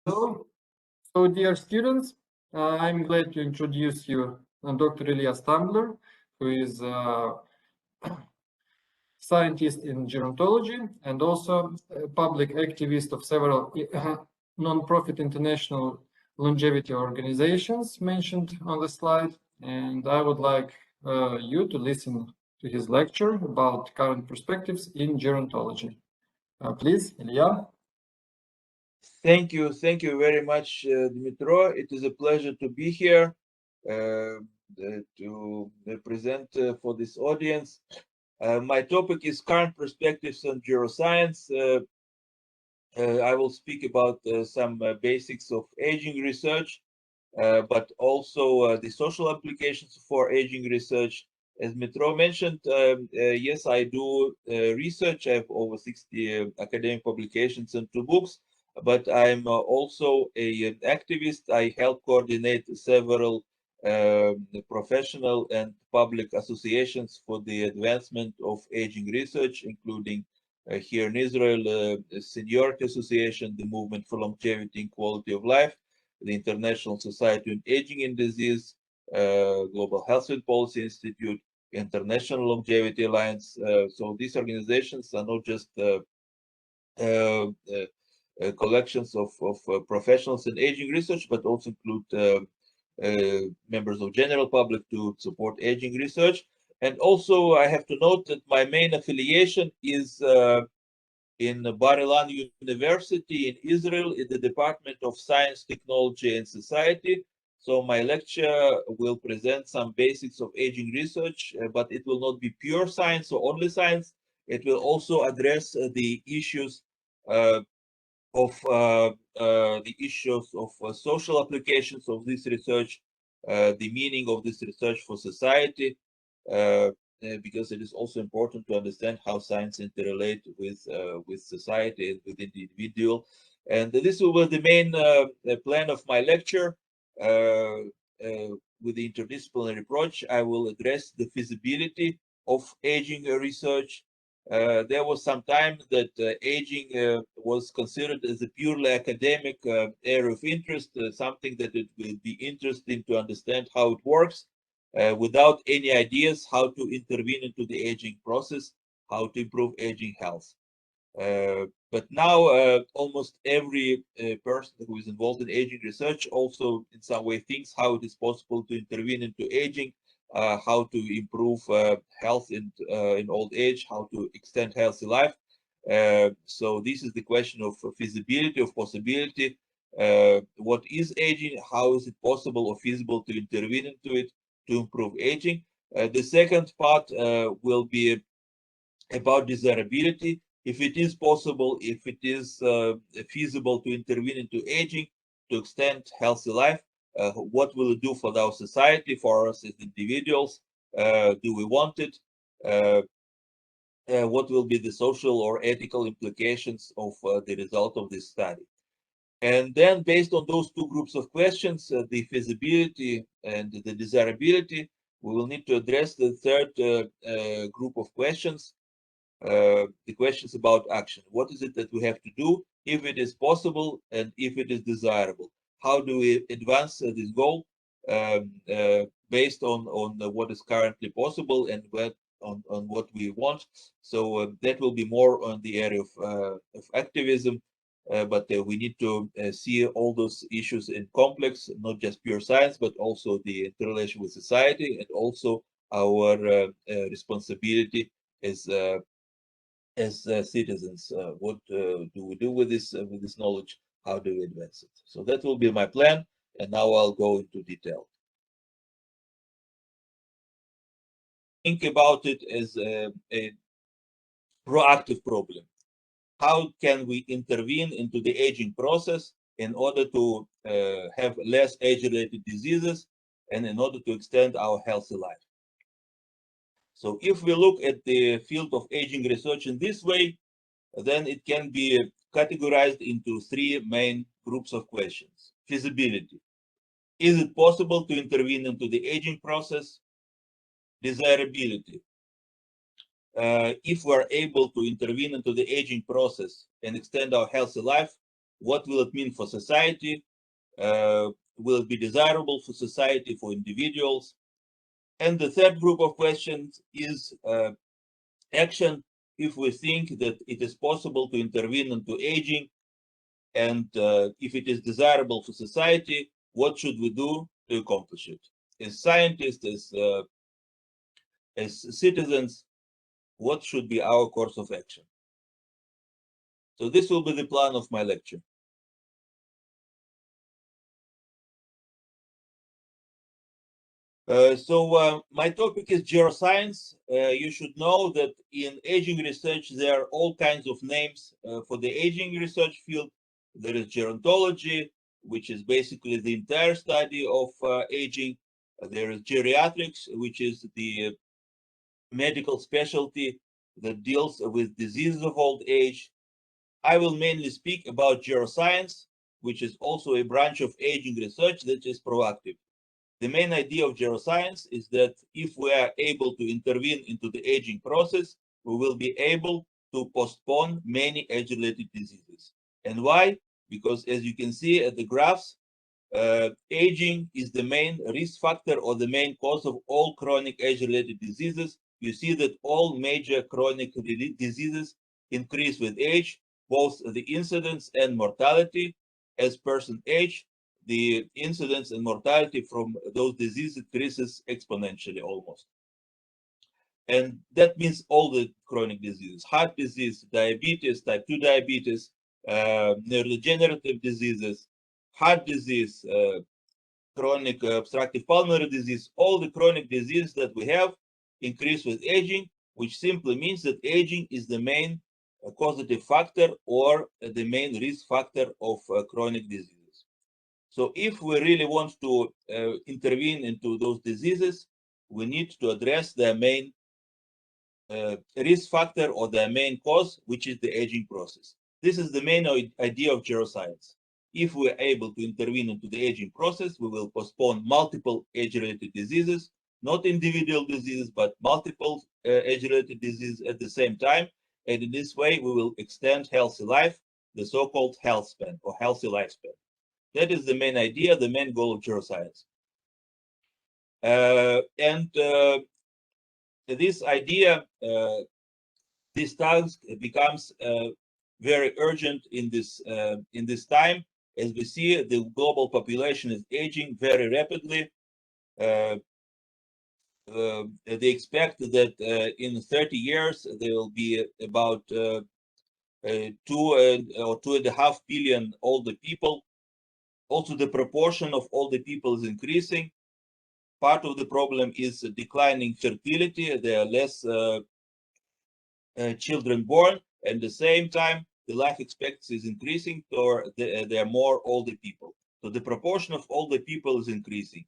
Hello. So, dear students, I'm glad to introduce you Dr. Ilya Stambler, who is a scientist in gerontology and also a public activist of several non-profit international longevity organizations mentioned on the slide. And I would like you to listen to his lecture about current perspectives in gerontology. Please, Ilya. Thank you very much, Dmitro. It is a pleasure to be here to present for this audience. My topic is current perspectives on geroscience. I will speak about some basics of aging research, but also the social applications for aging research. As Dmitro mentioned, yes, I do research. I have over 60 academic publications and 2 books, but I'm also an activist. I help coordinate several professional and public associations for the advancement of aging research, including here in Israel, Seniority Association, the Movement for Longevity and Quality of Life, the International Society on Aging and Disease, Global Health and Policy Institute, International Longevity Alliance. So these organizations are not just collections of professionals in aging research, but also include members of general public to support aging research. And also, I have to note that my main affiliation is in Bar Ilan University in Israel in the Department of Science, Technology and Society. So my lecture will present some basics of aging research, but it will not be pure science or only science. It will also address the issues of social applications of this research, the meaning of this research for society, because it is also important to understand how science interrelate with society and with the individual. And this will be the main plan of my lecture. With the interdisciplinary approach, I will address the feasibility of aging research. There was some time that aging was considered as a purely academic area of interest, something that it will be interesting to understand how it works, without any ideas how to intervene into the aging process, how to improve aging health. But now almost every person who is involved in aging research also in some way thinks how it is possible to intervene into aging, how to improve health in old age, how to extend healthy life. So this is the question of feasibility, of possibility. What is aging? How is it possible or feasible to intervene into it to improve aging? The second part will be about desirability. If it is possible, if it is feasible to intervene into aging, to extend healthy life, what will it do for our society, for us as individuals? Do we want it? What will be the social or ethical implications of the result of this study? And then based on those 2 groups of questions, the feasibility and the desirability, we will need to address the third group of questions, the questions about action. What is it that we have to do if it is possible and if it is desirable? How do we advance this goal based on what is currently possible and on what we want? So that will be more on the area of activism, but we need to see all those issues in complex, not just pure science, but also the interrelation with society and also our responsibility as citizens. What do we do with this knowledge? How do we advance it? So that will be my plan, and now I'll go into detail. Think about it as a proactive problem. How can we intervene into the aging process in order to have less age-related diseases and in order to extend our healthy life? So if we look at the field of aging research in this way, then it can be categorized into 3 main groups of questions. Feasibility. Is it possible to intervene into the aging process? Desirability. If we're able to intervene into the aging process and extend our healthy life, What will it mean for society? Will it be desirable for society, for individuals? And the third group of questions is action. If we think that it is possible to intervene into aging, and if it is desirable for society, what should we do to accomplish it? As scientists, as citizens, what should be our course of action? So this will be the plan of my lecture. My topic is geroscience. You should know that in aging research, there are all kinds of names for the aging research field. There is gerontology, which is basically the entire study of aging. There is geriatrics, which is the medical specialty that deals with diseases of old age. I will mainly speak about geroscience, which is also a branch of aging research that is proactive. The main idea of geroscience is that if we are able to intervene into the aging process, we will be able to postpone many age-related diseases. And why? Because as you can see at the graphs, aging is the main risk factor or the main cause of all chronic age-related diseases. You see that all major chronic diseases increase with age, both the incidence and mortality. As person age, the incidence and mortality from those diseases increases exponentially almost. And that means all the chronic diseases: heart disease, diabetes, type 2 diabetes, neurodegenerative diseases, heart disease, chronic obstructive pulmonary disease. All the chronic diseases that we have increase with aging, which simply means that aging is the main causative factor or the main risk factor of chronic diseases. So if we really want to intervene into those diseases, we need to address their main risk factor or their main cause, which is the aging process. This is the main idea of geroscience. If we're able to intervene into the aging process, we will postpone multiple age-related diseases, not individual diseases, but multiple age-related diseases at the same time. And in this way, we will extend healthy life, the so-called health span or healthy lifespan. That is the main idea, the main goal of geroscience. This idea, this task becomes very urgent in this time. As we see, the global population is aging very rapidly. They expect that in 30 years there will be about 2.5 billion older people. Also, the proportion of older people is increasing. Part of the problem is declining fertility. There are less children born, and at the same time, the life expectancy is increasing, or there are more older people. So the proportion of older people is increasing.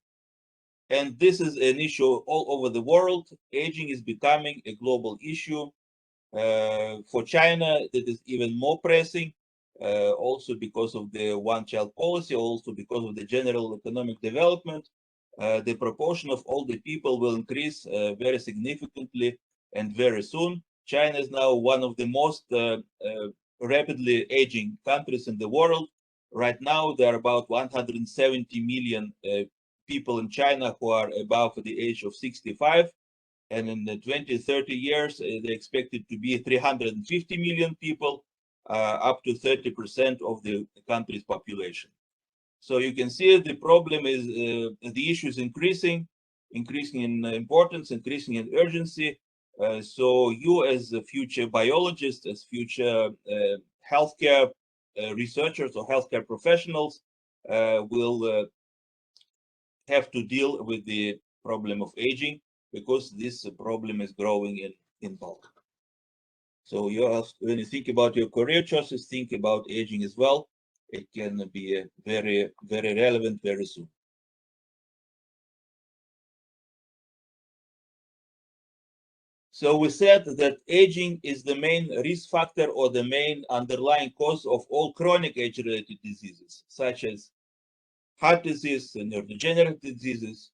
And this is an issue all over the world. Aging is becoming a global issue. For China, that is even more pressing, also because of the one-child policy, also because of the general economic development. The proportion of older people will increase very significantly and very soon. China is now one of the most rapidly aging countries in the world. Right now, there are about 170 million people in China who are above the age of 65. And in the 20, 30 years, they expect it to be 350 million people, up to 30% of the country's population. So you can see the problem is, the issue is increasing in importance, increasing in urgency. So you as a future biologists, as future healthcare researchers or healthcare professionals will have to deal with the problem of aging, because this problem is growing in bulk. So you have, when you think about your career choices, think about aging as well. It can be very, very relevant very soon. So we said that aging is the main risk factor or the main underlying cause of all chronic age-related diseases, such as heart disease, neurodegenerative diseases,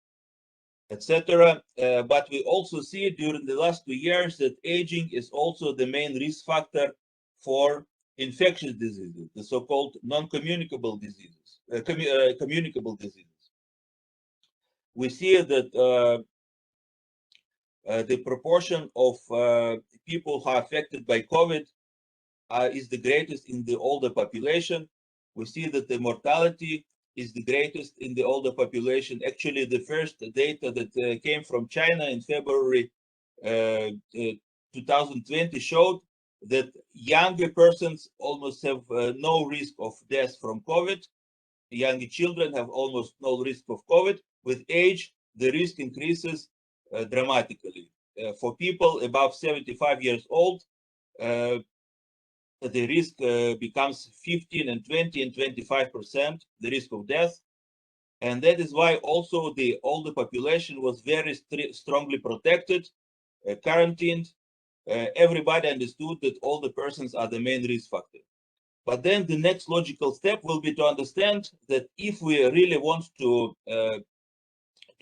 etc. But we also see during the last 2 years that aging is also the main risk factor for infectious diseases, the so-called non-communicable diseases, communicable diseases. We see that the proportion of people who are affected by COVID is the greatest in the older population. We see that the mortality is the greatest in the older population. Actually, the first data that came from China in February 2020 showed that younger persons almost have no risk of death from COVID. Younger children have almost no risk of COVID. With age, the risk increases dramatically. For people above 75 years old, the risk becomes 15 and 20 and 25%, the risk of death. And that is why also the older population was very strongly protected, quarantined. Everybody understood that older persons are the main risk factor. But then the next logical step will be to understand that if we really want to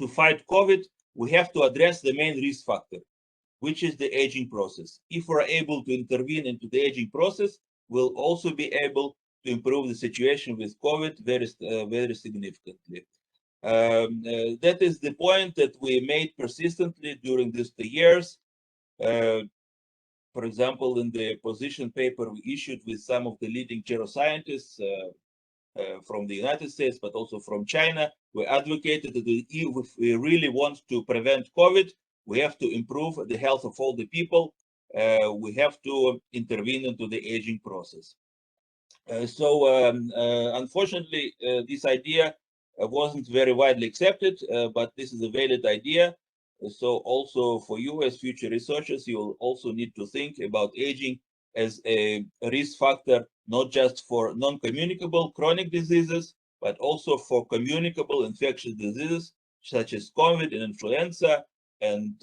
fight COVID, we have to address the main risk factor, which is the aging process. If we're able to intervene into the aging process, we'll also be able to improve the situation with COVID very significantly. That is the point that we made persistently during these 2 years. For example, in the position paper we issued with some of the leading geroscientists from the United States, but also from China, we advocated that if we really want to prevent COVID, we have to improve the health of all the people. We have to intervene into the aging process. Unfortunately, this idea wasn't very widely accepted, but this is a valid idea. So also for you as future researchers, you will also need to think about aging as a risk factor, not just for non-communicable chronic diseases, but also for communicable infectious diseases, such as COVID and influenza and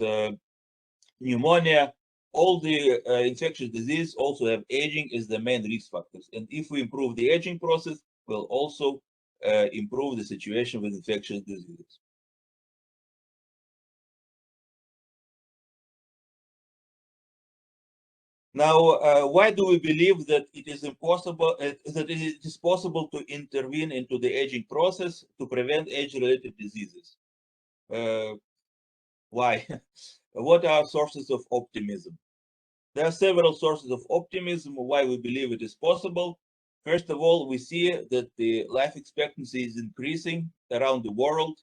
pneumonia. All the infectious diseases also have aging as the main risk factors. And if we improve the aging process, we'll also improve the situation with infectious diseases. Now, why do we believe that it is impossible that it is possible to intervene into the aging process to prevent age-related diseases? Why? What are sources of optimism? There are several sources of optimism why we believe it is possible. First of all, we see that the life expectancy is increasing around the world.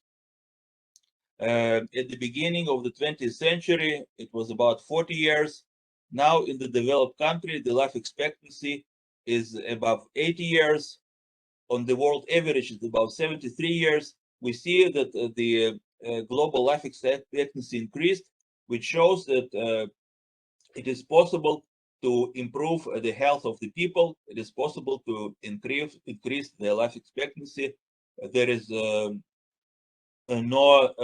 At the beginning of the 20th century, it was about 40 years. Now in the developed country, the life expectancy is above 80 years. On the world average, it's about 73 years. We see that the global life expectancy increased, which shows that it is possible to improve the health of the people. It is possible to increase their life expectancy. There is no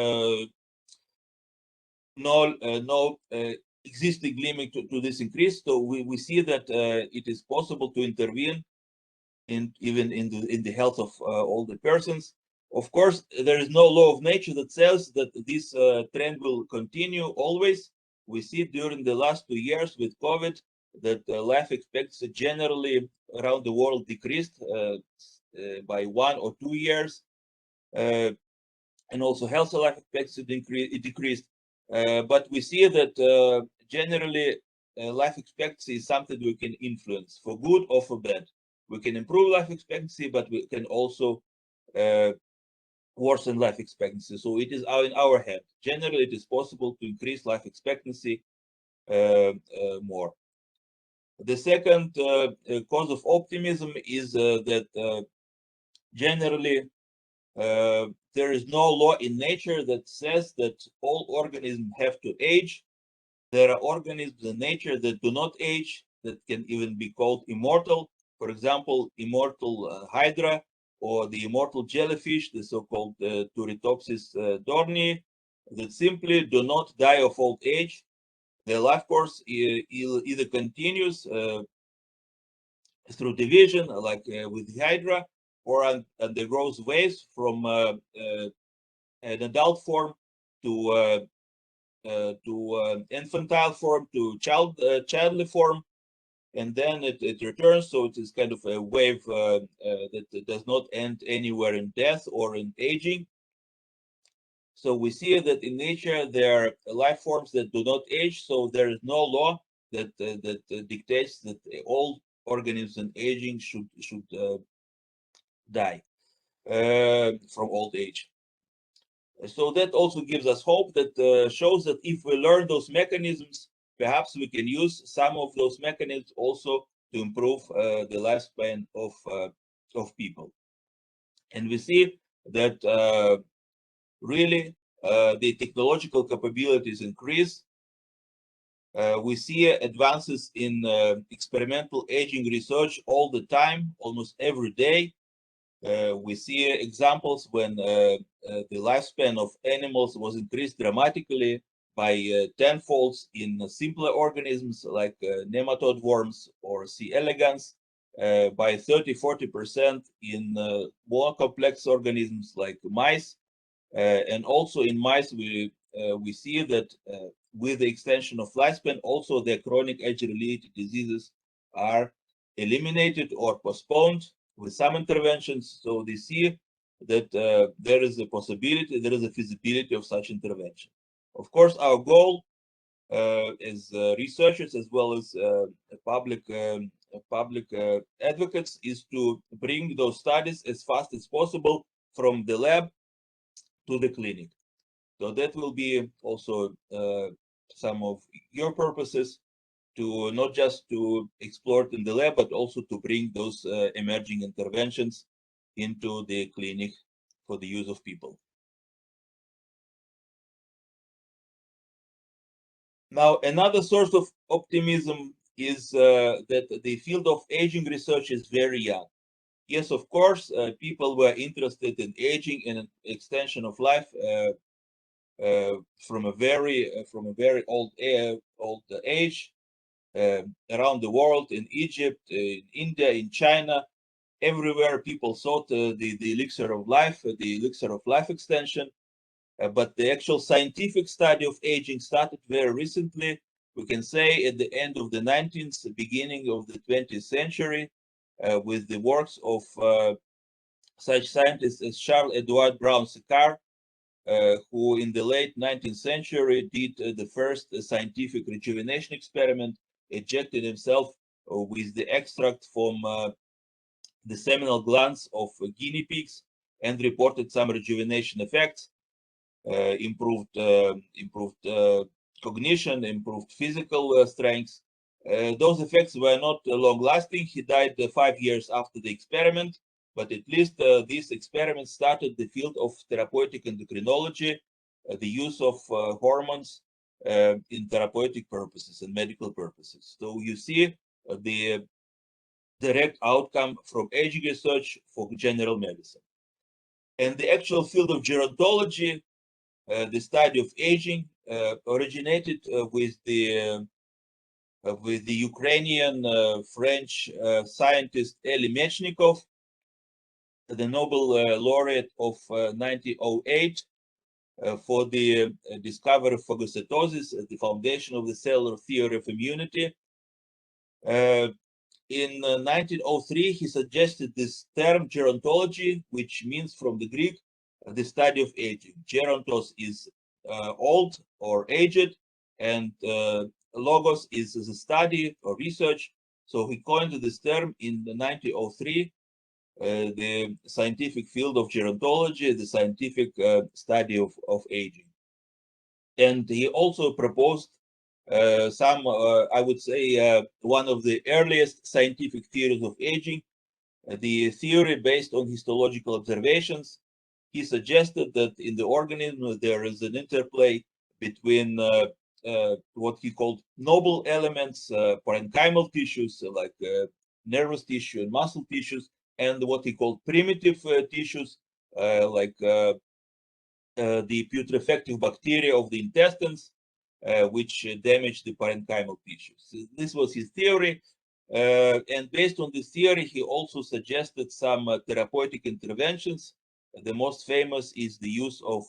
existing limit to this increase. So we see that it is possible to intervene even in the health of all the persons. Of course, there is no law of nature that says that this trend will continue always. We see during the last 2 years with COVID that life expectancy generally around the world decreased by 1 or 2 years. And also health life expectancy decreased. But we see that generally life expectancy is something we can influence for good or for bad. We can improve life expectancy, but we can also worsen life expectancy. So it is in our hand. Generally, it is possible to increase life expectancy more. The second cause of optimism is that generally there is no law in nature that says that all organisms have to age. There are organisms in nature that do not age, that can even be called immortal. For example, immortal hydra or the immortal jellyfish, the so-called Turritopsis dornii, that simply do not die of old age. Their life course either continues through division, like with hydra, or undergoes waves from an adult form to infantile form to childly form. and then it returns. So it is kind of a wave that does not end anywhere in death or in aging. So we see that in nature there are life forms that do not age. So there is no law that dictates that all organisms in aging should die from old age. So that also gives us hope, that shows that if we learn those mechanisms, perhaps we can use some of those mechanisms also to improve the lifespan of people. And we see that really the technological capabilities increase. We see advances in experimental aging research all the time, almost every day. We see examples when the lifespan of animals was increased dramatically by tenfolds in simpler organisms like nematode worms or C. elegans, by 30–40% in more complex organisms like mice. And also in mice, we see that with the extension of lifespan, also the chronic age-related diseases are eliminated or postponed with some interventions. So they see that there is a possibility, there is a feasibility of such intervention. Of course, our goal as researchers as well as public advocates is to bring those studies as fast as possible from the lab to the clinic. So that will be also some of your purposes, to not just to explore it in the lab, but also to bring those emerging interventions into the clinic for the use of people. Now, another source of optimism is that the field of aging research is very young. Yes, of course, people were interested in aging and extension of life from a very old age, around the world, in Egypt, in India, in China, everywhere people sought the elixir of life, the elixir of life extension. But the actual scientific study of aging started very recently. We can say at the end of the 19th, beginning of the 20th century, with the works of such scientists as Charles-Edouard Brown-Séquard, who in the late 19th century did the first scientific rejuvenation experiment, injected himself with the extract from the seminal glands of guinea pigs, and reported some rejuvenation effects, improved cognition, improved physical strength. Those effects were not long lasting. He died 5 years after the experiment, but at least this experiment started the field of therapeutic endocrinology, the use of hormones in therapeutic purposes and medical purposes. So you see the direct outcome from aging research for general medicine. And the actual field of gerontology, the study of aging, originated with the Ukrainian French scientist Elie Mechnikov, the Nobel laureate of 1908 for the discovery of phagocytosis, the foundation of the cellular theory of immunity. In 1903, he suggested this term gerontology, which means from the Greek, the study of aging. Gerontos is old or aged, and logos is a study or research. So he coined this term in 1903, the scientific field of gerontology, the scientific study of aging. And he also proposed I would say, one of the earliest scientific theories of aging, the theory based on histological observations. He suggested that in the organism there is an interplay between what he called noble elements, parenchymal tissues like nervous tissue and muscle tissues, and what he called primitive tissues like the putrefactive bacteria of the intestines, which damage the parenchymal tissues. So this was his theory. And based on this theory, he also suggested some therapeutic interventions. The most famous is the use of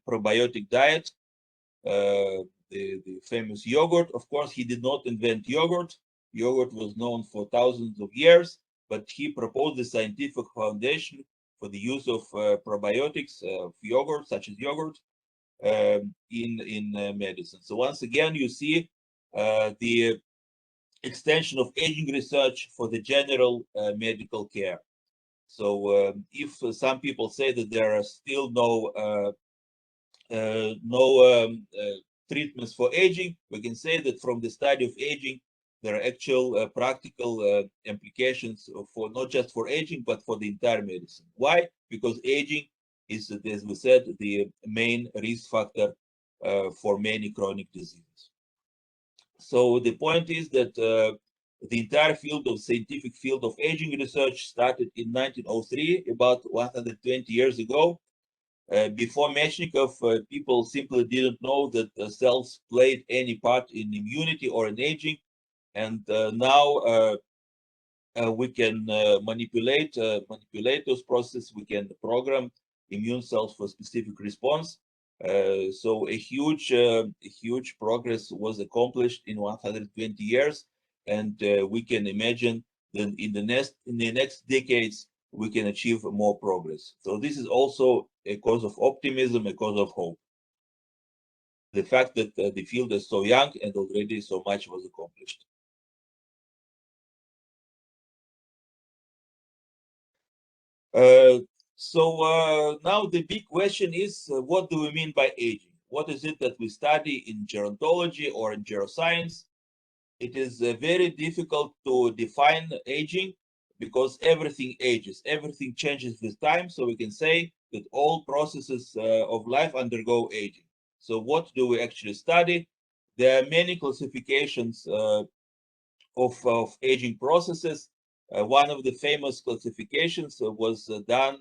probiotic diet, the famous yogurt. Of course, he did not invent yogurt. Yogurt was known for thousands of years, but he proposed the scientific foundation for the use of probiotics of yogurt, such as yogurt, in medicine. So once again, you see the extension of aging research for the general medical care. So if some people say that there are still no treatments for aging, we can say that from the study of aging, there are actual practical implications for not just for aging, but for the entire medicine. Why? Because aging is, as we said, the main risk factor for many chronic diseases. So the point is that the entire scientific field of aging research started in 1903, about 120 years ago. Before Mechnikov, people simply didn't know that cells played any part in immunity or in aging. And now we can manipulate those processes. We can program immune cells for specific response. So a huge progress was accomplished in 120 years, and we can imagine that in the next decades we can achieve more progress. So this is also a cause of optimism, a cause of hope. The fact that the field is so young and already so much was accomplished. Now the big question is, what do we mean by aging? What is it that we study in gerontology or in geroscience? It is very difficult to define aging because everything ages, everything changes with time. So we can say that all processes of life undergo aging. So what do we actually study? There are many classifications of aging processes. One of the famous classifications was done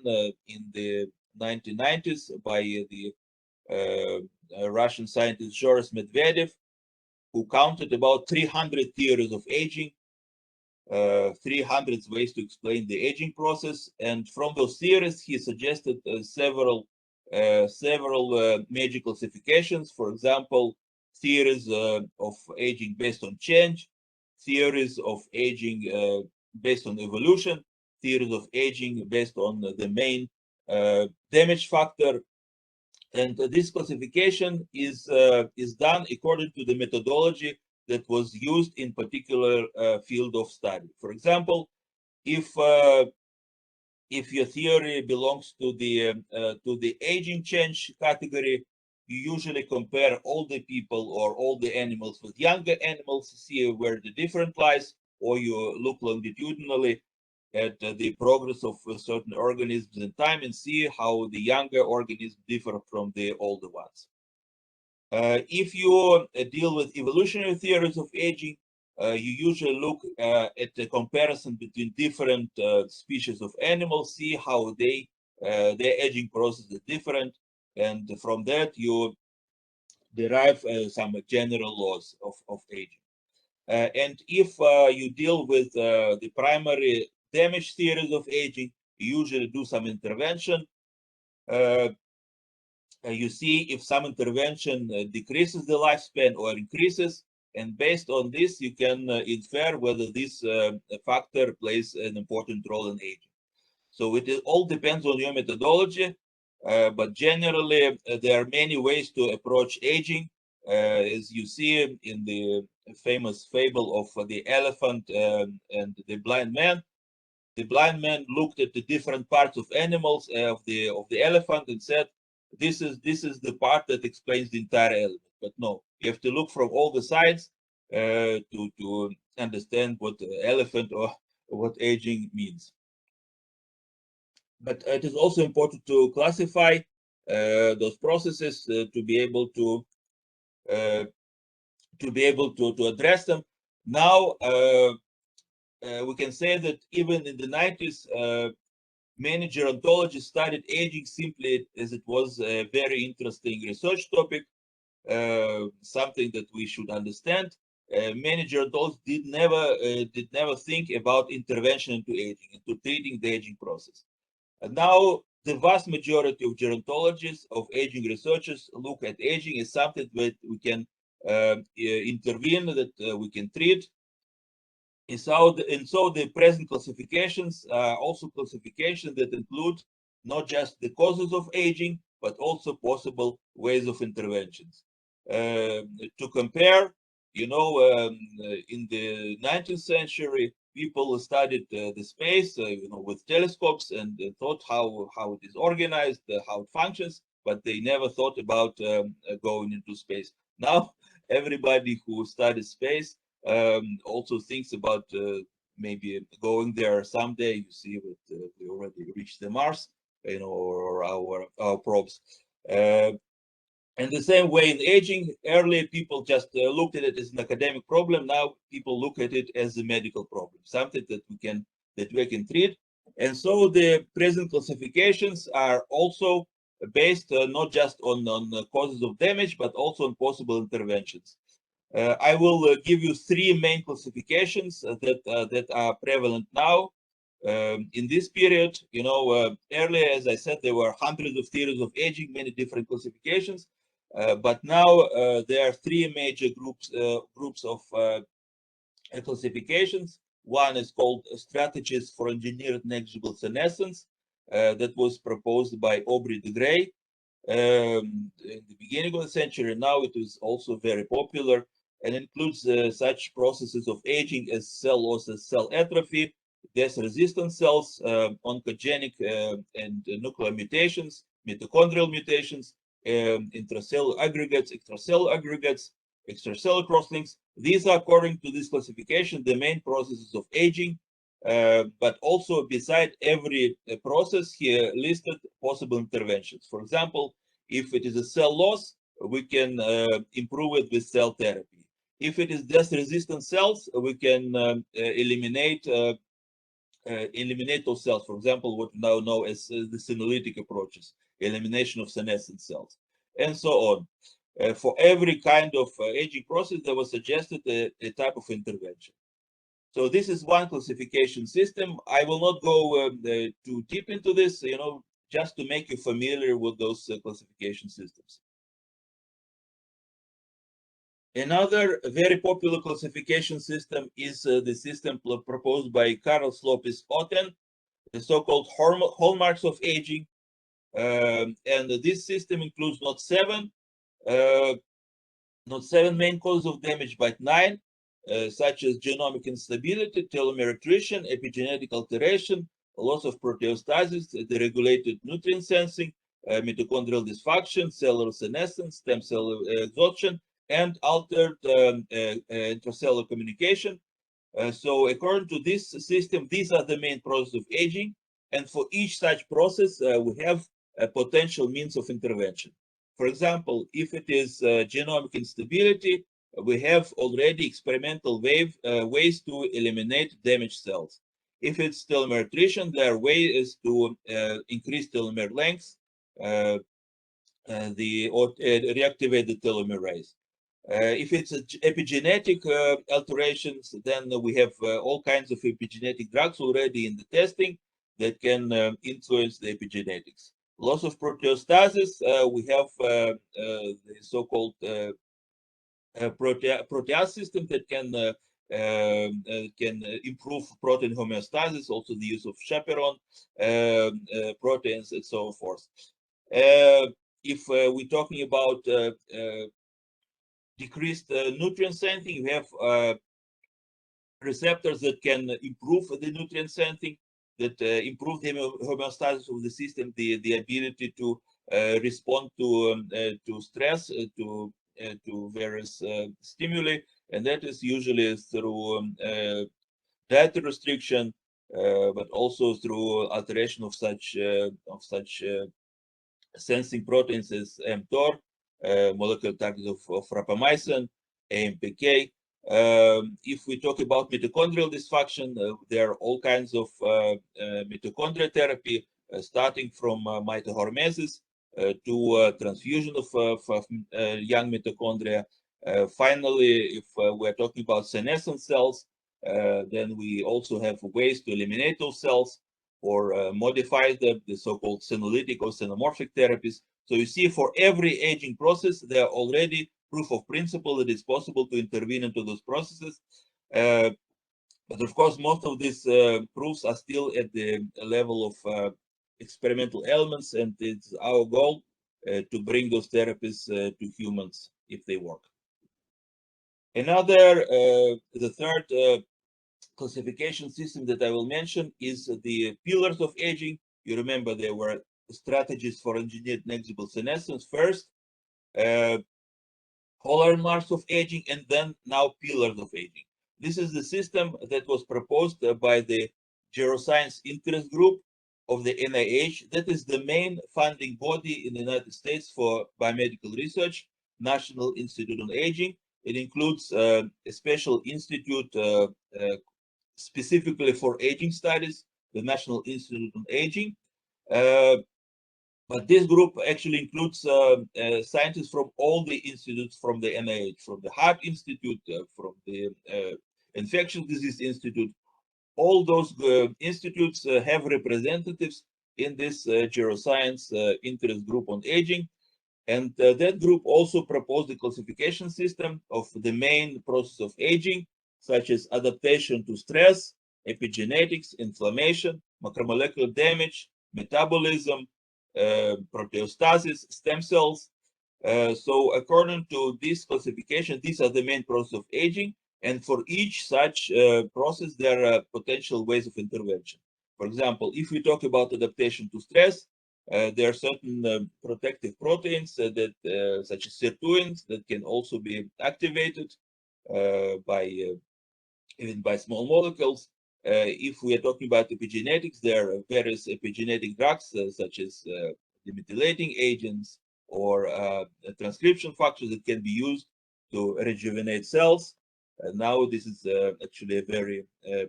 in the 1990s by the Russian scientist Zhoris Medvedev, who counted about 300 theories of aging, 300 ways to explain the aging process. And from those theories, he suggested several major classifications. For example, theories of aging based on change, theories of aging based on evolution, theories of aging based on the main damage factor. And this classification is done according to the methodology that was used in particular field of study. For example, if your theory belongs to the aging change category, you usually compare all the people or all the animals with younger animals, see where the difference lies, or you look longitudinally at the progress of certain organisms in time and see how the younger organisms differ from the older ones. If you deal with evolutionary theories of aging, you usually look at the comparison between different species of animals, see how their aging process is different, and from that you derive some general laws of aging. And if you deal with the primary damage theories of aging, you usually do some intervention. You see if some intervention decreases the lifespan or increases, and based on this, you can infer whether this factor plays an important role in aging. So it all depends on your methodology, but generally there are many ways to approach aging. As you see in the famous fable of the elephant and the blind man. The blind man looked at the different parts of animals of the elephant and said, this is the part that explains the entire element. But no, you have to look from all the sides to understand what elephant or what aging means. But it is also important to classify those processes to be able to address them. Now we can say that even in the 90s, many gerontologists studied aging simply as it was a very interesting research topic, something that we should understand. Many gerontologists did never think about intervention into aging, into treating the aging process. And now the vast majority of gerontologists, of aging researchers, look at aging as something that we can intervene, that we can treat. And so the present classifications are also classifications that include not just the causes of aging, but also possible ways of interventions. To compare, you know, in the 19th century, people studied the space, you know, with telescopes and thought how it is organized, how it functions, but they never thought about going into space. Now, everybody who studies space also thinks about maybe going there someday. You see, we already reached the Mars, you know, or our probes. And the same way in aging, earlier people just looked at it as an academic problem. Now people look at it as a medical problem, something that we can treat. And so the present classifications are also based not just on causes of damage, but also on possible interventions. I will give you three main classifications that are prevalent now. In this period, you know, earlier, as I said, there were hundreds of theories of aging, many different classifications, but now there are three major groups of classifications. One is called Strategies for Engineered Negligible Senescence, that was proposed by Aubrey de Grey in the beginning of the century. Now it is also very popular and includes such processes of aging as cell loss, as cell atrophy, death-resistant cells, oncogenic and nuclear mutations, mitochondrial mutations, intracellular aggregates, extracellular aggregates, extracellular crosslinks. These are, according to this classification, the main processes of aging. But also beside every process here listed possible interventions. For example, if it is a cell loss, we can improve it with cell therapy. If it is death-resistant cells, we can eliminate those cells. For example, what we now know as the senolytic approaches, elimination of senescent cells, and so on. For every kind of aging process, there was suggested a type of intervention. So this is one classification system. I will not go too deep into this, you know, just to make you familiar with those classification systems. Another very popular classification system is the system proposed by Karl Slopis Otten, the so-called hallmarks of aging. And this system includes not seven main causes of damage, but nine, such as genomic instability, telomere attrition, epigenetic alteration, loss of proteostasis, deregulated nutrient sensing, mitochondrial dysfunction, cellular senescence, stem cell exhaustion, and altered intracellular communication. So according to this system, these are the main processes of aging. And for each such process, we have potential means of intervention. For example, if it is genomic instability, we have already experimental ways to eliminate damaged cells. If it's telomere attrition, there are ways to increase telomere length, or reactivate the telomerase. If it's epigenetic alterations, then we have all kinds of epigenetic drugs already in the testing that can influence the epigenetics. Loss of proteostasis, we have the so-called protease system that can improve protein homeostasis, also the use of chaperone proteins and so forth. If we're talking about decreased nutrient sensing, you have receptors that can improve the nutrient sensing, that improve the homeostasis of the system, the ability to respond to stress, to various stimuli, and that is usually through dietary restriction, but also through alteration of such sensing proteins as mTOR, molecular target of rapamycin, AMPK. If we talk about mitochondrial dysfunction, there are all kinds of mitochondrial therapy, starting from mitohormesis to transfusion of young mitochondria. Finally, if we're talking about senescent cells, then we also have ways to eliminate those cells or modify the so-called senolytic or xenomorphic therapies. So you see, for every aging process, there are already proof of principle that it's possible to intervene into those processes. But of course, most of these proofs are still at the level of experimental elements, and it's our goal to bring those therapies to humans if they work. The third classification system that I will mention is the pillars of aging. You remember there were strategies for engineered negligible senescence first, hallmarks of aging, and then now pillars of aging. This is the system that was proposed by the Geroscience interest group of the NIH. That is the main funding body in the United States for biomedical research, National Institute on Aging. It includes a special institute specifically for aging studies, the National Institute on Aging. But this group actually includes scientists from all the institutes from the NIH, from the Heart Institute, from the Infectious Disease Institute. All those institutes have representatives in this Geroscience interest group on aging. And that group also proposed the classification system of the main process of aging, such as adaptation to stress, epigenetics, inflammation, macromolecular damage, metabolism, proteostasis, stem cells. So according to this classification, these are the main process of aging. And for each such process, there are potential ways of intervention. For example, if we talk about adaptation to stress, there are certain protective proteins that, such as sirtuins, that can also be activated even by small molecules. If we are talking about epigenetics, there are various epigenetic drugs, such as demethylating agents or transcription factors that can be used to rejuvenate cells. Now, this is actually a very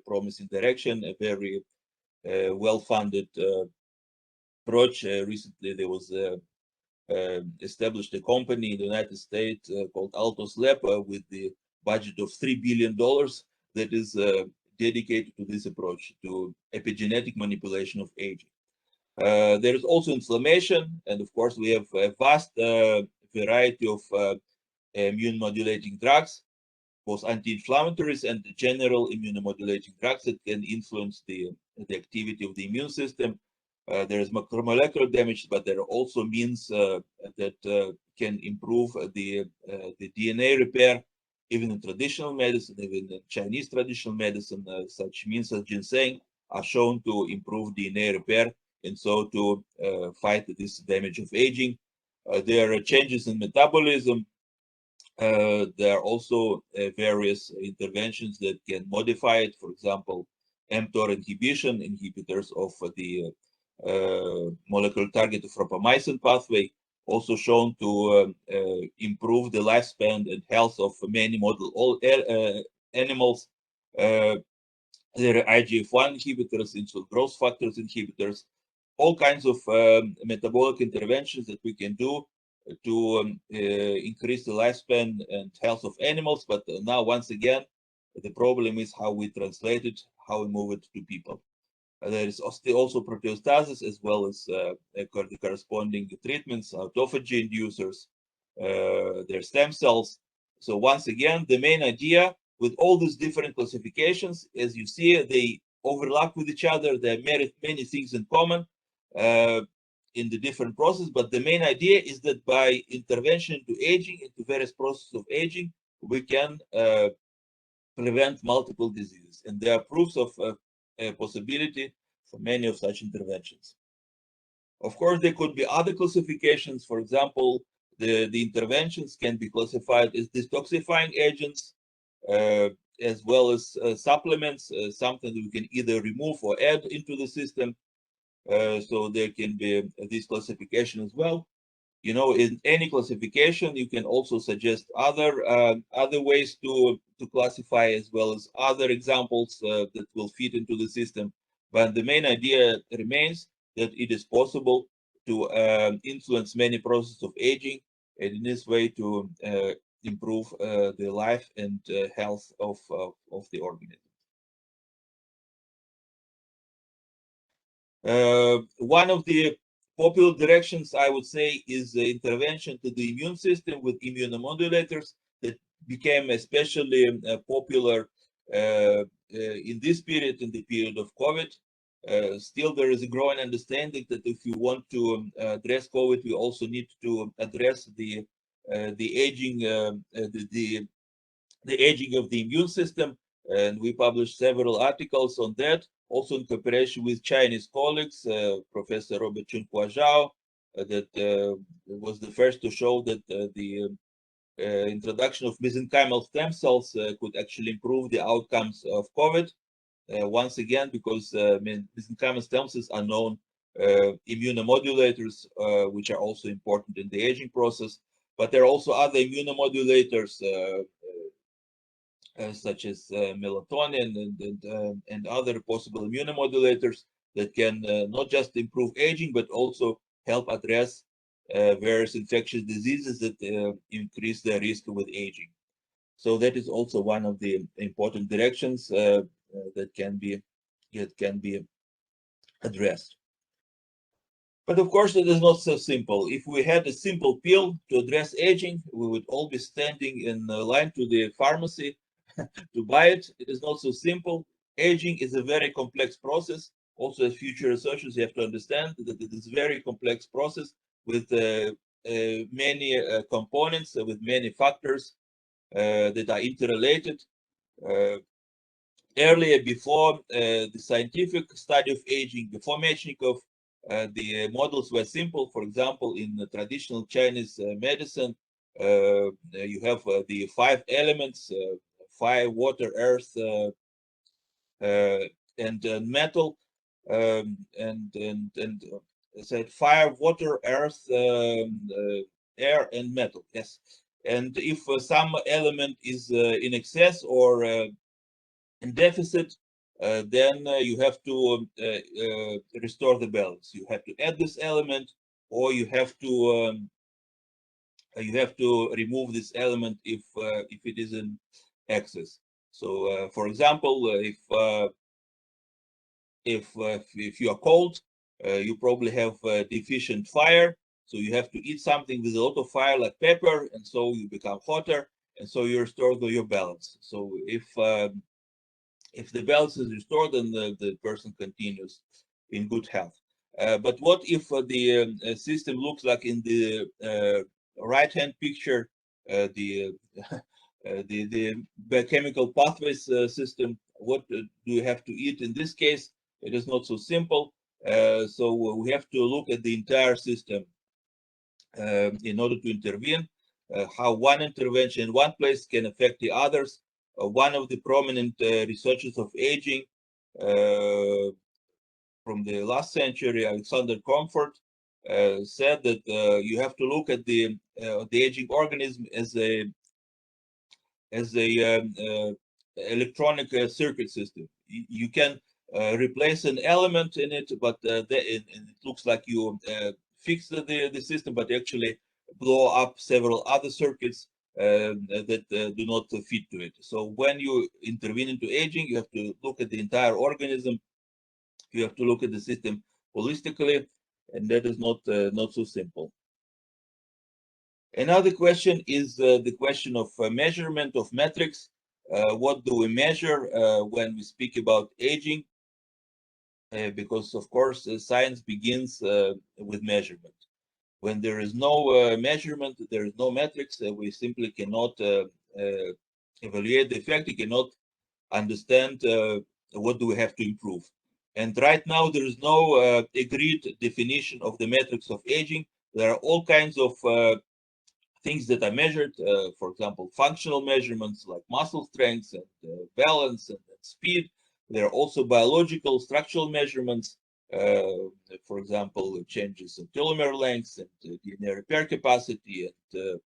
promising direction, a very well-funded approach. Recently, there was established a company in the United States called Altos Lab with the budget of $3 billion that is dedicated to this approach, to epigenetic manipulation of aging. There is also inflammation, and of course, we have a vast variety of immune modulating drugs, both anti-inflammatories and general immunomodulating drugs that can influence the activity of the immune system. There is macromolecular damage, but there are also means that can improve the DNA repair. Even in traditional medicine, even in Chinese traditional medicine, such means as ginseng are shown to improve DNA repair, and so to fight this damage of aging. There are changes in metabolism. There are also various interventions that can modify it. For example, mTOR inhibition, inhibitors of the molecular target of rapamycin pathway, also shown to improve the lifespan and health of many model animals. There are IGF-1 inhibitors, insulin growth factors inhibitors, all kinds of metabolic interventions that we can do to increase the lifespan and health of animals. But now, once again, the problem is how we translate it, how we move it to people. There is also proteostasis, as well as the corresponding treatments, autophagy inducers, their stem cells. So once again, the main idea with all these different classifications, as you see, they overlap with each other. There are many things in common in the different processes, but the main idea is that by intervention into aging, into various processes of aging, we can prevent multiple diseases. And there are proofs of a possibility for many of such interventions. Of course, there could be other classifications. For example, the interventions can be classified as detoxifying agents, as well as supplements, something that we can either remove or add into the system. So there can be this classification as well. You know, in any classification, you can also suggest other ways to classify, as well as other examples that will fit into the system. But the main idea remains that it is possible to influence many processes of aging, and in this way to improve the life and health of the organism. One of the popular directions, I would say, is the intervention to the immune system with immunomodulators that became especially popular in this period, in the period of COVID, still there is a growing understanding that if you want to address COVID, we also need to address the aging, the aging of the immune system. And we published several articles on that, also in cooperation with Chinese colleagues, Professor Robert Chunhua Zhao, that was the first to show that the introduction of mesenchymal stem cells could actually improve the outcomes of COVID. Once again, because mesenchymal stem cells are known immunomodulators, which are also important in the aging process. But there are also other immunomodulators, such as melatonin and other possible immunomodulators that can not just improve aging, but also help address various infectious diseases that increase the risk with aging. So that is also one of the important directions that can be addressed. But of course, it is not so simple. If we had a simple pill to address aging, we would all be standing in line to the pharmacy to buy it. It is not so simple. Aging is a very complex process. Also, as future researchers, you have to understand that it is a very complex process with many components, with many factors that are interrelated. Earlier, before the scientific study of aging, before mentioning of the models were simple. For example, in the traditional Chinese medicine, you have the 5 elements: fire, water, earth, and metal, and said fire, water, earth, air, and metal. Yes, and if some element is in excess or in deficit, then you have to restore the balance. You have to add this element, or you have to remove this element if it is in excess. So, for example, if you are cold, you probably have deficient fire. So you have to eat something with a lot of fire, like pepper, and so you become hotter, and so you restore your balance. So if the balance is restored, then the person continues in good health. But what if the system looks like in the right-hand picture, the biochemical pathways system? What do you have to eat in this case? It is not so simple. So we have to look at the entire system in order to intervene. How one intervention in one place can affect the others. One of the prominent researchers of aging from the last century, Alexander Comfort, said that you have to look at the aging organism as a electronic circuit system. You can replace an element in it, but it looks like you fix the system, but actually blow up several other circuits that do not fit to it. So when you intervene into aging, you have to look at the entire organism. You have to look at the system holistically, and that is not so simple. Another question is the question of measurement of metrics. What do we measure when we speak about aging? Because of course science begins with measurement. When there is no measurement, there is no metrics, we simply cannot evaluate the effect. We cannot understand what do we have to improve. And right now there is no agreed definition of the metrics of aging. There are all kinds of things that are measured, for example, functional measurements like muscle strength and balance and speed. There are also biological structural measurements, for example, changes in telomere length and DNA repair capacity and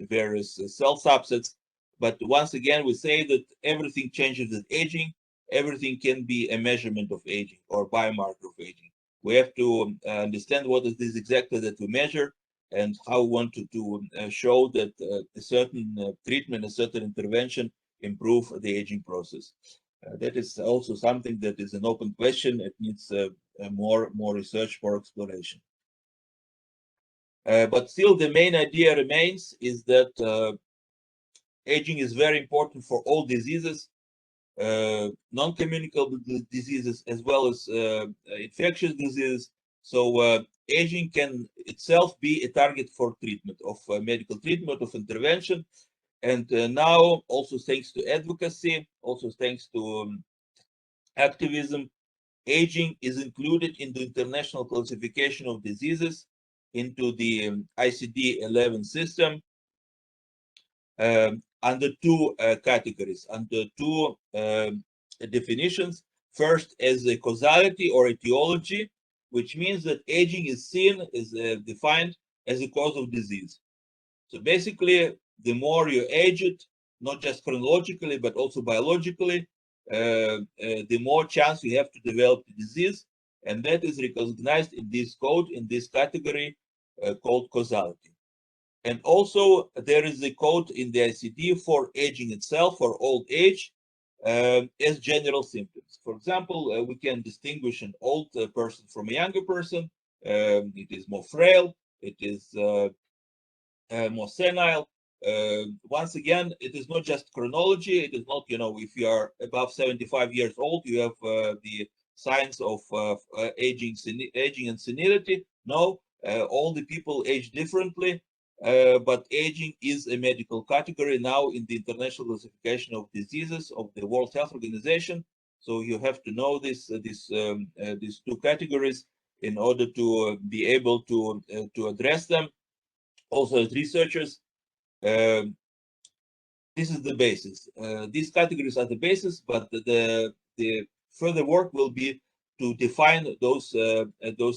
various cell subsets. But once again, we say that everything changes with aging. Everything can be a measurement of aging or biomarker of aging. We have to understand what is this exactly that we measure, and how we want to show that a certain treatment, a certain intervention improve the aging process. That is also something that is an open question. It needs more research, more exploration. But still, the main idea remains is that aging is very important for all diseases. non-communicable diseases, as well as infectious diseases. So aging can itself be a target for treatment, of medical treatment, of intervention. And now, also thanks to advocacy, also thanks to activism, aging is included in the international classification of diseases, into the ICD-11 system, under two categories, under two definitions. First, as a causality or etiology, which means that aging is seen, is defined as a cause of disease. So basically, the more you age it, not just chronologically, but also biologically, the more chance you have to develop the disease. And that is recognized in this code, in this category called causality. And also, there is a code in the ICD for aging itself, for old age, as general symptoms. For example, we can distinguish an old person from a younger person. It is more frail, it is more senile. Once again, it is not just chronology. It is not, if you are above 75 years old, you have the signs of aging and senility. No, all the people age differently. But aging is a medical category now in the International Classification of Diseases of the World Health Organization. So you have to know these two categories in order to be able to address them. Also, as researchers, this is the basis. These categories are the basis, but the further work will be to define those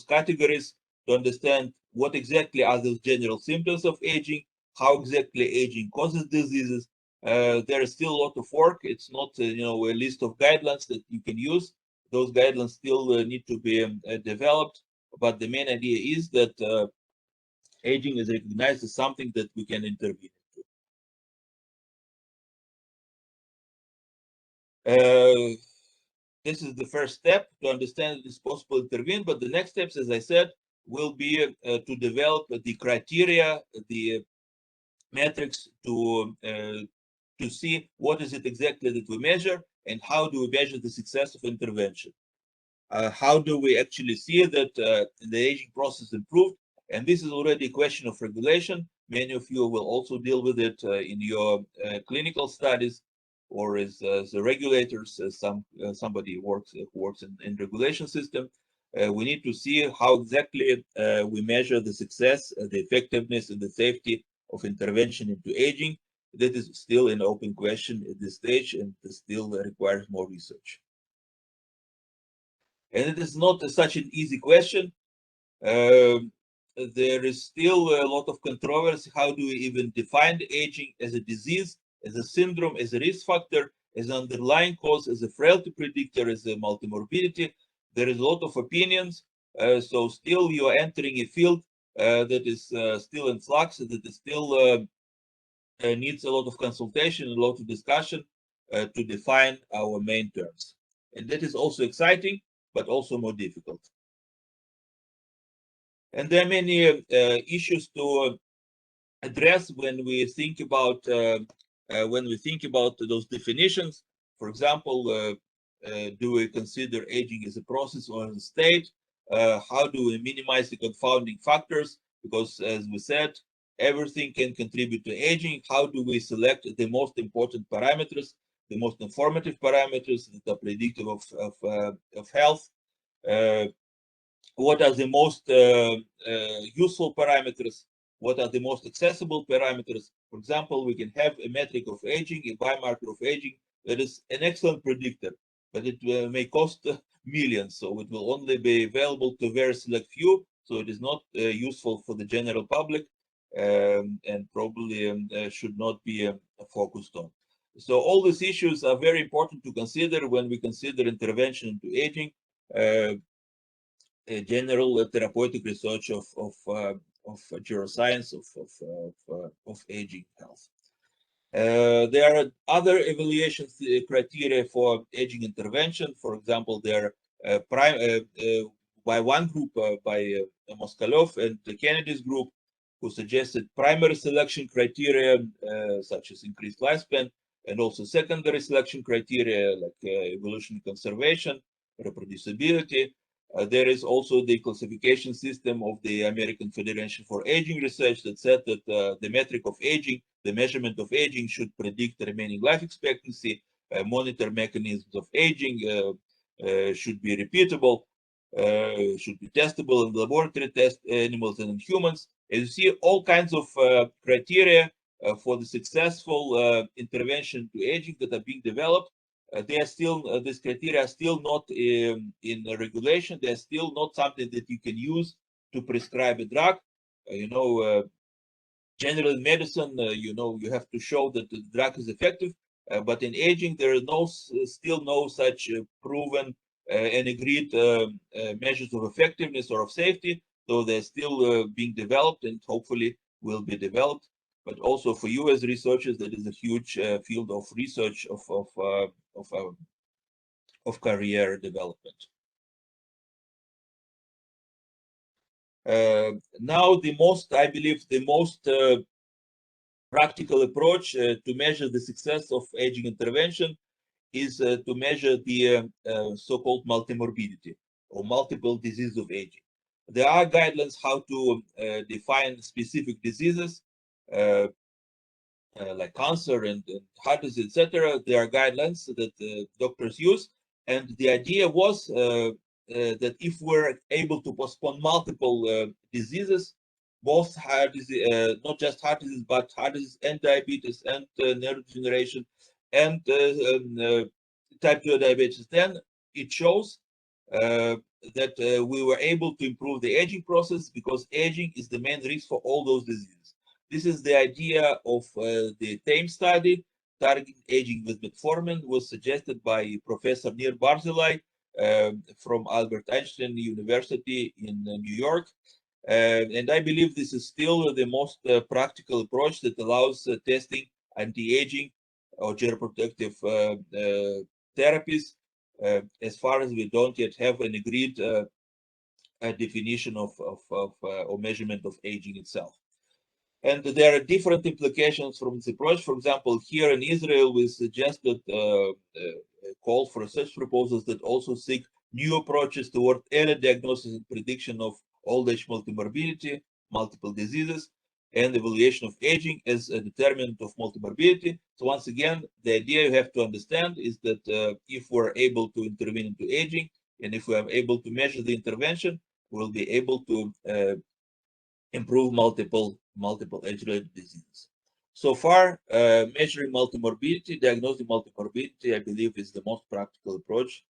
categories, to understand what exactly are those general symptoms of aging, how exactly aging causes diseases. There is still a lot of work. It's not a list of guidelines that you can use. Those guidelines still need to be developed. But the main idea is that aging is recognized as something that we can intervene into. This is the first step to understand that it's possible to intervene, but the next steps, as I said, will be to develop the criteria, the metrics to see what is it exactly that we measure and how do we measure the success of intervention. How do we actually see that the aging process improved? And this is already a question of regulation. Many of you will also deal with it in your clinical studies, or as the regulators, as somebody who works in regulation system. We need to see how exactly we measure the success, the effectiveness, and the safety of intervention into aging. That is still an open question at this stage, and still requires more research. And it is not such an easy question. There is still a lot of controversy. How do we even define aging as a disease, as a syndrome, as a risk factor, as an underlying cause, as a frailty predictor, as a multimorbidity? There is a lot of opinions. So still you are entering a field that is still in flux, that is still needs a lot of consultation, a lot of discussion to define our main terms. And that is also exciting, but also more difficult. And there are many issues to address when we think about those definitions. For example, do we consider aging as a process or as a state? How do we minimize the confounding factors? Because, as we said, everything can contribute to aging. How do we select the most important parameters, the most informative parameters that are predictive of health? What are the most useful parameters? What are the most accessible parameters? For example, we can have a metric of aging, a biomarker of aging that is an excellent predictor, but it may cost millions, so it will only be available to a very select few, so it is not useful for the general public, and probably should not be focused on. So all these issues are very important to consider when we consider intervention into aging. General therapeutic research of geroscience, of aging health. There are other evaluation criteria for aging intervention. For example, there are by one group, by Moskalev and Kennedy's group, who suggested primary selection criteria such as increased lifespan. and also secondary selection criteria like evolution conservation, reproducibility. There is also the classification system of the American Federation for Aging Research that said that the metric of aging, the measurement of aging, should predict remaining life expectancy, monitor mechanisms of aging, should be repeatable, should be testable in laboratory test animals and in humans. As you see, all kinds of criteria for the successful intervention to aging that are being developed. They are still, these criteria are still not in regulation. They are still not something that you can use to prescribe a drug. General medicine, you have to show that the drug is effective. But in aging, there are still no such proven and agreed measures of effectiveness or of safety. So they're still being developed and hopefully will be developed. But also for you as researchers, that is a huge field of research of career development. Now, I believe the most practical approach to measure the success of aging intervention is to measure the so-called multimorbidity or multiple diseases of aging. There are guidelines how to define specific diseases like cancer and heart disease, etc. There are guidelines that doctors use, and the idea was that if we're able to postpone multiple diseases, both heart disease, not just heart disease, but heart disease and diabetes and neurodegeneration and type 2 diabetes, then it shows that we were able to improve the aging process because aging is the main risk for all those diseases. This is the idea of the TAME study, targeting aging with metformin, was suggested by Professor Nir Barzilai from Albert Einstein University in New York. And I believe this is still the most practical approach that allows testing anti-aging or geroprotective therapies, as far as we don't yet have an agreed definition or measurement of aging itself. And there are different implications from this approach. For example, here in Israel, we suggested call for research proposals that also seek new approaches toward early diagnosis and prediction of old age multimorbidity, multiple diseases, and evaluation of aging as a determinant of multimorbidity. So once again, the idea you have to understand is that if we're able to intervene into aging, and if we are able to measure the intervention, we'll be able to improve multiple age-related diseases. So far, measuring multimorbidity, diagnosing multimorbidity, I believe is the most practical approach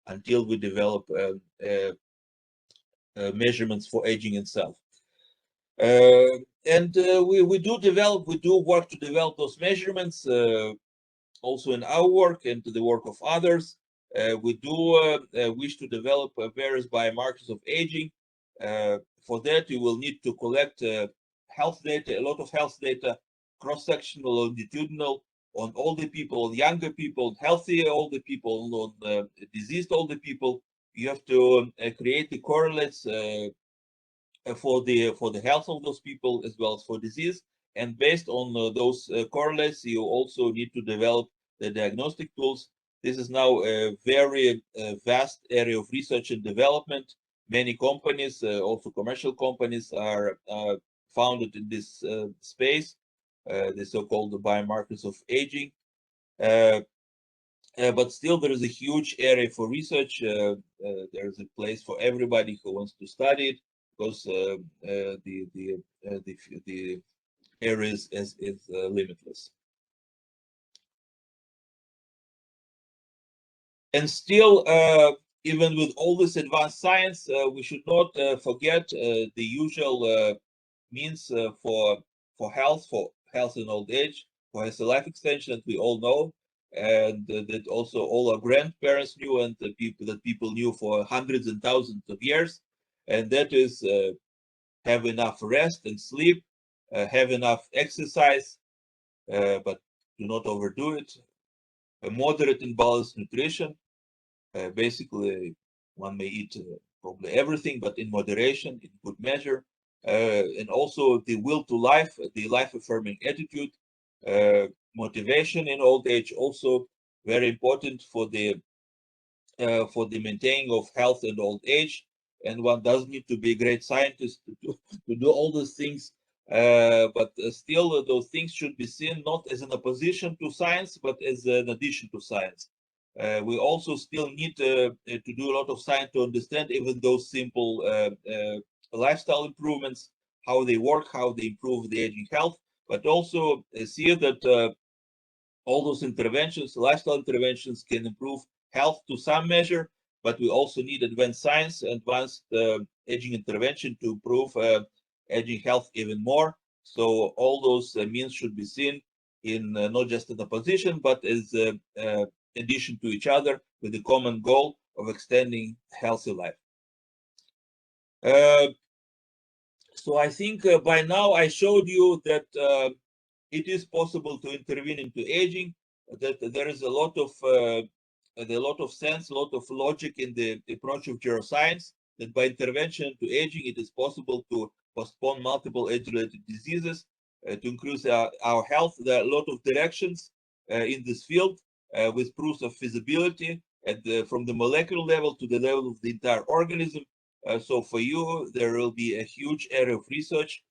until we develop measurements for aging itself. And we do work to develop those measurements also in our work and to the work of others. We do wish to develop various biomarkers of aging. For that, you will need to collect health data, a lot of health data, cross-sectional, longitudinal, on older people, on younger people, healthy older people, on diseased older people. You have to create the correlates for the health of those people as well as for disease. And based on those correlates, you also need to develop the diagnostic tools. This is now a very vast area of research and development. Many companies, also commercial companies, are founded in this space, the so-called biomarkers of aging. But still, there is a huge area for research. There is a place for everybody who wants to study it, because the area is limitless. And still, even with all this advanced science, we should not forget the usual means for health in old age, for healthy life extension that we all know, and that also all our grandparents knew, and the people knew for hundreds and thousands of years, and that is have enough rest and sleep, have enough exercise, but do not overdo it, a moderate and balanced nutrition. Basically, one may eat probably everything, but in moderation, in good measure. And also the will to life, the life-affirming attitude, motivation in old age, also very important for the maintaining of health in old age. And one does need to be a great scientist to do all those things. But still, those things should be seen not as an opposition to science, but as an addition to science. We also still need to do a lot of science to understand even those simple lifestyle improvements, how they work, how they improve the aging health, but also see that all those interventions, lifestyle interventions, can improve health to some measure, but we also need advanced science, advanced aging intervention to improve aging health even more. So all those means should be seen in not just in opposition, but as addition to each other with the common goal of extending healthy life. So I think by now I showed you that it is possible to intervene into aging, that there is a lot of sense, a lot of logic in the approach of geroscience, that by intervention to aging, it is possible to postpone multiple age-related diseases, to increase our health. There are a lot of directions in this field with proofs of feasibility from the molecular level to the level of the entire organism. So for you, there will be a huge area of research.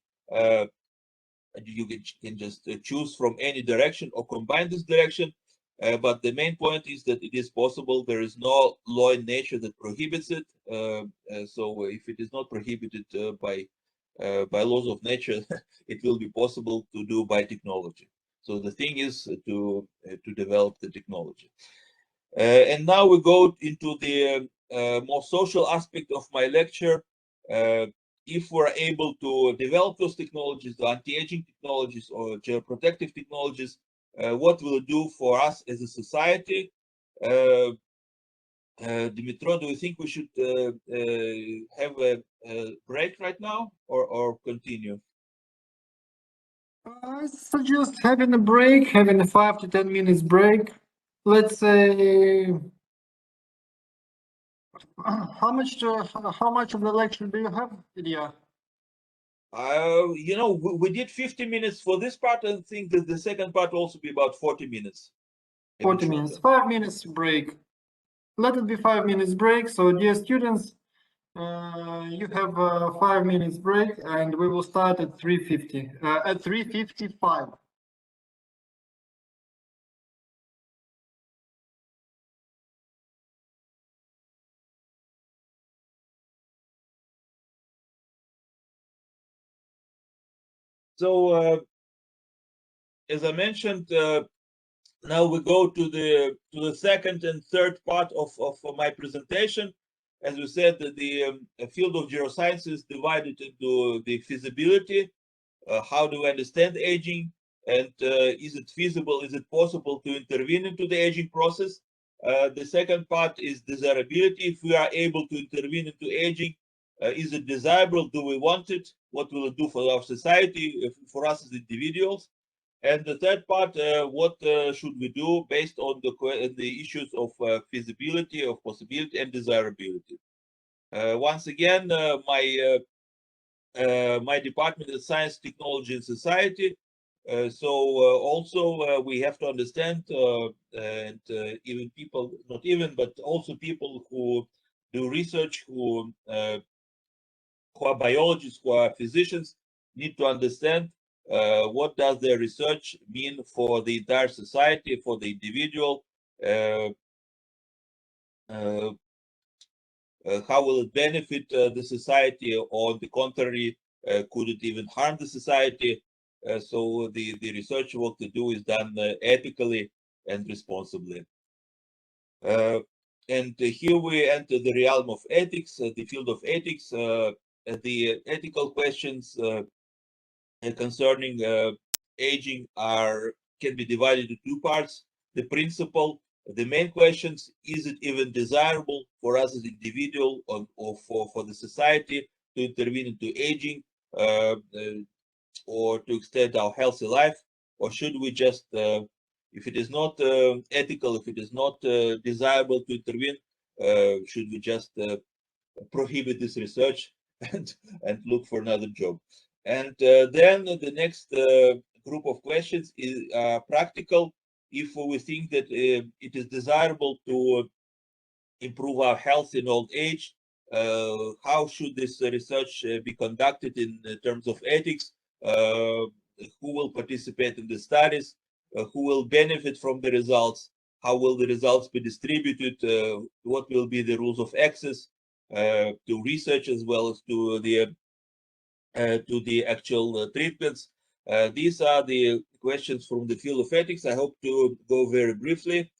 You can just choose from any direction or combine this direction. But the main point is that it is possible. There is no law in nature that prohibits it. So if it is not prohibited by laws of nature, it will be possible to do by technology. So the thing is to develop the technology. And now we go into the more social aspect of my lecture. If we're able to develop those technologies, the anti-aging technologies or geroprotective technologies, what will it do for us as a society? Dimitro, do you think we should have a break right now or continue? I suggest having a break, having a 5 to 10 minutes break. Let's say, how much of the lecture do you have, Ilya? We did 50 minutes for this part. I think that the second part will also be about 40 minutes. 40 minutes, 5 minutes break. Let it be 5 minutes break. So dear students, you have 5 minutes break and we will start at 3:50, at 3:55. So as I mentioned, now we go to the second and third part of my presentation. As we said, the field of geroscience is divided into the feasibility. How do we understand aging, and is it feasible? Is it possible to intervene into the aging process? The second part is desirability. If we are able to intervene into aging, is it desirable? Do we want it? What will it do for our society, for us as individuals? And the third part, what should we do based on the issues of feasibility, of possibility, and desirability? Once again, my department is Science, Technology, and Society. Also we have to understand, and even people, not even, but also people who do research, who are biologists, who are physicians, need to understand what does their research mean for the entire society, for the individual. How will it benefit the society, or on the contrary, could it even harm the society? So the research work to do is done ethically and responsibly. And here we enter the realm of ethics, the field of ethics. The ethical questions concerning aging can be divided into two parts. The principle, the main questions: is it even desirable for us as individual or for the society to intervene into aging, or to extend our healthy life? Or should we just, if it is not ethical, if it is not desirable to intervene, should we just prohibit this research and look for another job? And then the next group of questions is practical. If we think that it is desirable to improve our health in old age, how should this research be conducted in terms of ethics? Who will participate in the studies? Who will benefit from the results? How will the results be distributed? What will be the rules of access to research as well as to the actual treatments? These are the questions from the field of ethics. I hope to go very briefly.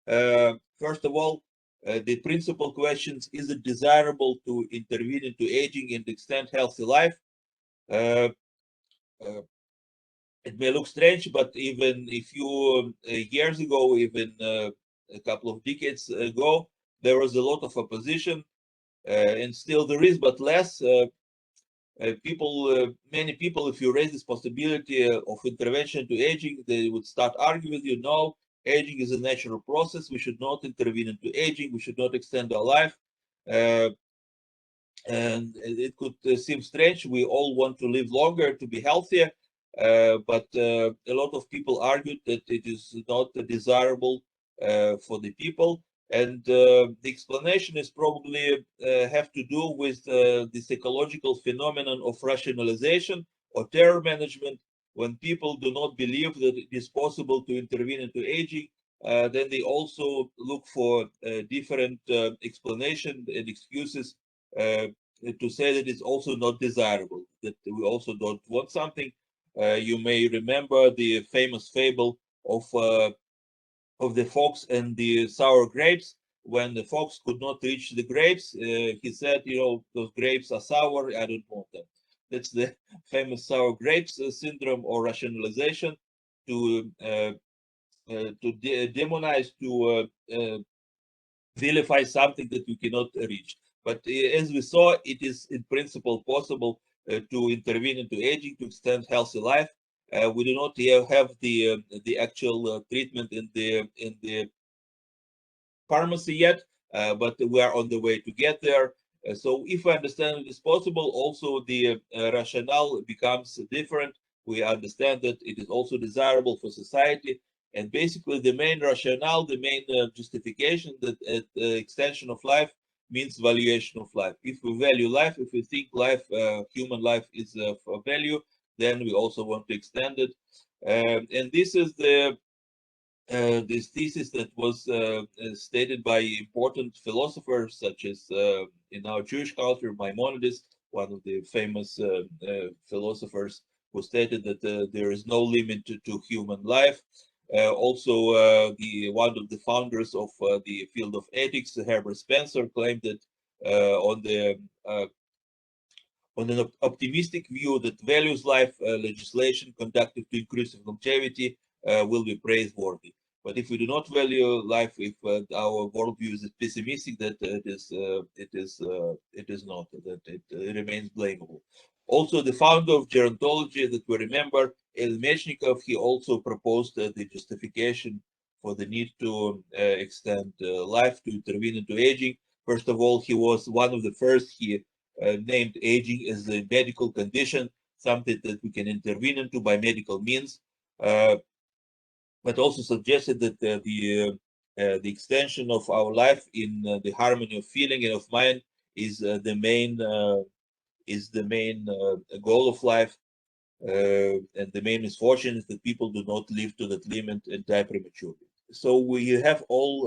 First of all, the principal questions: is it desirable to intervene into aging and extend healthy life? Uh, uh, it may look strange, but even a few years ago, even a couple of decades ago, there was a lot of opposition, and still there is, but less. Many people, if you raise this possibility of intervention to aging, they would start arguing with you. No, aging is a natural process. We should not intervene into aging. We should not extend our life. Uh, and it could seem strange. We all want to live longer, to be healthier, but a lot of people argued that it is not desirable for the people. And the explanation is probably have to do with the psychological phenomenon of rationalization or terror management. When people do not believe that it is possible to intervene into aging, then they also look for different explanation and excuses to say that it's also not desirable, that we also don't want something. You may remember the famous fable of the fox and the sour grapes. When the fox could not reach the grapes, he said, "You know, those grapes are sour. I don't want them." That's the famous sour grapes syndrome or rationalization to demonize, to vilify something that you cannot reach. But as we saw, it is in principle possible to intervene into aging to extend healthy life. We do not have the actual treatment in the pharmacy yet, but we are on the way to get there. So if we understand it is possible, also the rationale becomes different. We understand that it is also desirable for society. And basically the main rationale, the main justification that extension of life means valuation of life. If we value life, if we think life, human life is of value, then we also want to extend it. And this is this thesis that was stated by important philosophers such as in our Jewish culture, Maimonides, one of the famous philosophers, who stated that there is no limit to human life. Also, the one of the founders of the field of ethics, Herbert Spencer, claimed that on the on an optimistic view that values life legislation conducted to increase longevity will be praiseworthy. But if we do not value life, if our worldview is pessimistic, that it is not, that it remains blamable. Also, the founder of gerontology that we remember, El Mechnikov, he also proposed the justification for the need to extend life, to intervene into aging. First of all, he was one of the first. He named aging as a medical condition, something that we can intervene into by medical means, but also suggested that the extension of our life in the harmony of feeling and of mind is the main goal of life. And the main misfortune is that people do not live to that limit and die prematurely. So we have all